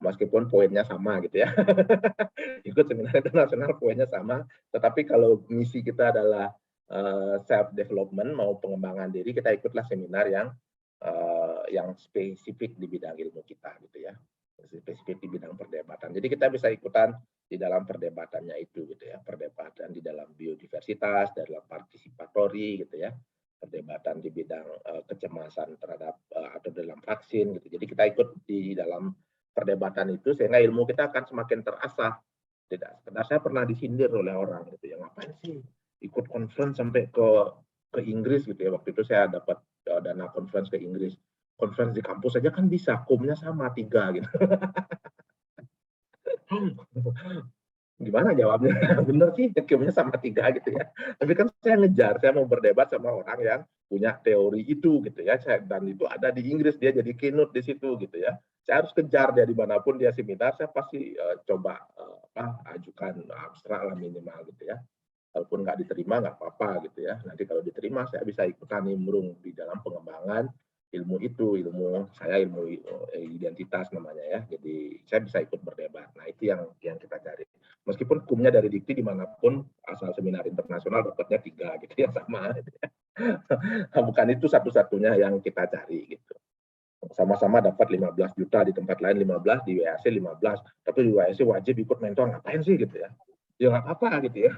Meskipun poinnya sama gitu ya. Ikut seminar internasional poinnya sama, tetapi kalau misi kita adalah self development, mau pengembangan diri, kita ikutlah seminar yang spesifik di bidang ilmu kita gitu ya. Spesifik di bidang perdebatan. Jadi kita bisa ikutan di dalam perdebatannya itu gitu ya, perdebatan di dalam biodiversitas, dalam partisipatori gitu ya, perdebatan di bidang kecemasan terhadap atau dalam vaksin gitu. Jadi kita ikut di dalam perdebatan itu sehingga ilmu kita akan semakin terasah. Tidak sekedar saya pernah disindir oleh orang gitu ya, ngapain sih ikut conference sampai ke Inggris gitu ya. Waktu itu saya dapat dana conference ke Inggris. Conference di kampus saja kan bisa, kumnya sama 3 gitu. Gimana jawabnya? Bener sih, kumnya sama 3 gitu ya. Tapi kan saya ngejar, saya mau berdebat sama orang yang punya teori itu gitu ya. Dan itu ada di Inggris, dia jadi keynote di situ gitu ya. Saya harus kejar dia dimanapun dia seminar, saya pasti coba ajukan abstrak lah minimal gitu ya. Walaupun nggak diterima nggak apa-apa gitu ya. Nanti kalau diterima saya bisa ikutan nimbrung di dalam pengembangan ilmu itu, ilmu identitas namanya ya. Jadi saya bisa ikut berdebat. Nah itu yang kita cari. Meskipun hukumnya dari dikti dimanapun asal seminar internasional dapatnya 3 gitu ya sama. Gitu ya. Bukan itu satu-satunya yang kita cari gitu. Sama-sama dapat 15 juta di tempat lain 15, di WAC 15. Tapi di WAC wajib ikut mentor, ngapain sih gitu ya. Ya nggak apa-apa gitu ya.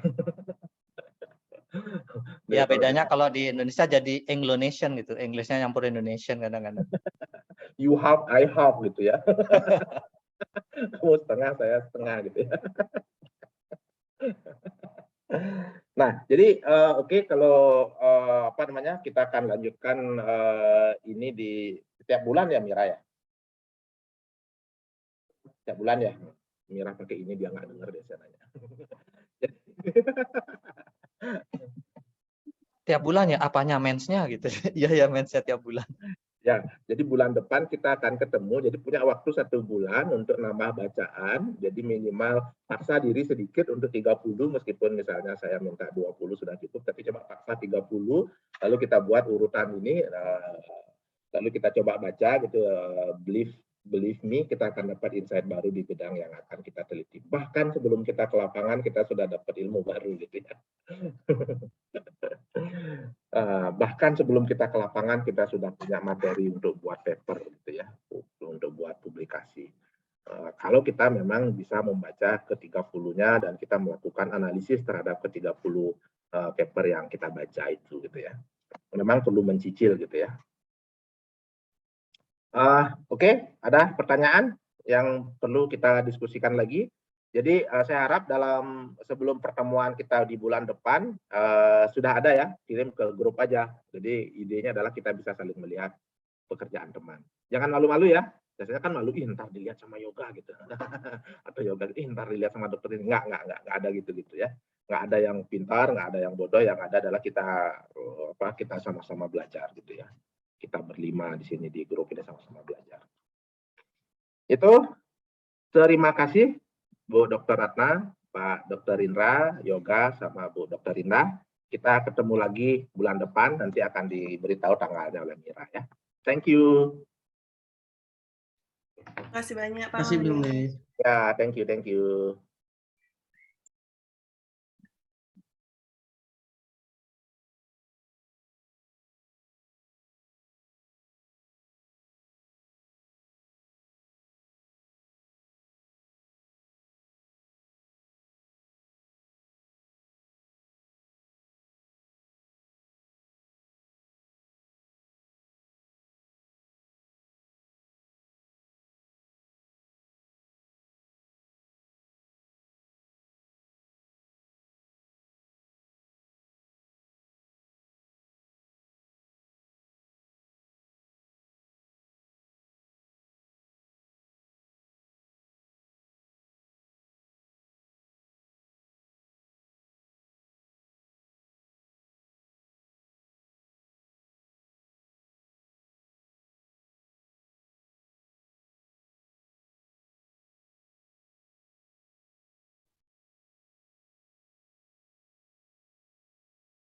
Ya bedanya kalau di Indonesia jadi Anglo-nation gitu, Englishnya nyampur Indonesian kadang-kadang. You have, I have gitu ya. Kamu setengah, saya setengah gitu ya. Nah, jadi oke, kalau kita akan lanjutkan ini di setiap bulan ya Mira ya. Setiap bulan ya. Mira pakai ini dia nggak dengar biasanya. Tiap bulan ya, apanya mensnya gitu. Iya ya mensnya tiap bulan. Ya, jadi bulan depan kita akan ketemu, jadi punya waktu 1 bulan untuk nambah bacaan, jadi minimal paksa diri sedikit untuk 30, meskipun misalnya saya minta 20 sudah cukup, tapi coba paksa 30, lalu kita buat urutan ini, lalu kita coba baca gitu, believe me, kita akan dapat insight baru di bidang yang akan kita teliti. Bahkan sebelum kita ke lapangan, kita sudah dapat ilmu baru gitu ya. Bahkan sebelum kita ke lapangan, kita sudah punya materi untuk buat paper gitu ya, untuk buat publikasi. Kalau kita memang bisa membaca ke-30-nya dan kita melakukan analisis terhadap ke-30 paper yang kita baca itu gitu ya. Memang perlu mencicil gitu ya. Oke, ada pertanyaan yang perlu kita diskusikan lagi? Jadi saya harap sebelum pertemuan kita di bulan depan sudah ada ya, kirim ke grup aja. Jadi idenya adalah kita bisa saling melihat pekerjaan teman. Jangan malu-malu ya. Biasanya kan malu, ntar dilihat sama yoga gitu. Atau yoga, ntar dilihat sama dokter ini. Nggak ada gitu-gitu ya. Nggak ada yang pintar, nggak ada yang bodoh. Yang ada adalah kita sama-sama belajar gitu ya. Kita berlima di sini di grup ini sama-sama belajar. Itu terima kasih Bu Dr. Ratna, Pak Dr. Indra, Yoga, sama Bu Dr. Indra. Kita ketemu lagi bulan depan, nanti akan diberitahu tanggalnya oleh Mira ya. Thank you. Terima kasih banyak Pak Terima kasih, Mandi. Bung Lee. Ya, thank you, thank you.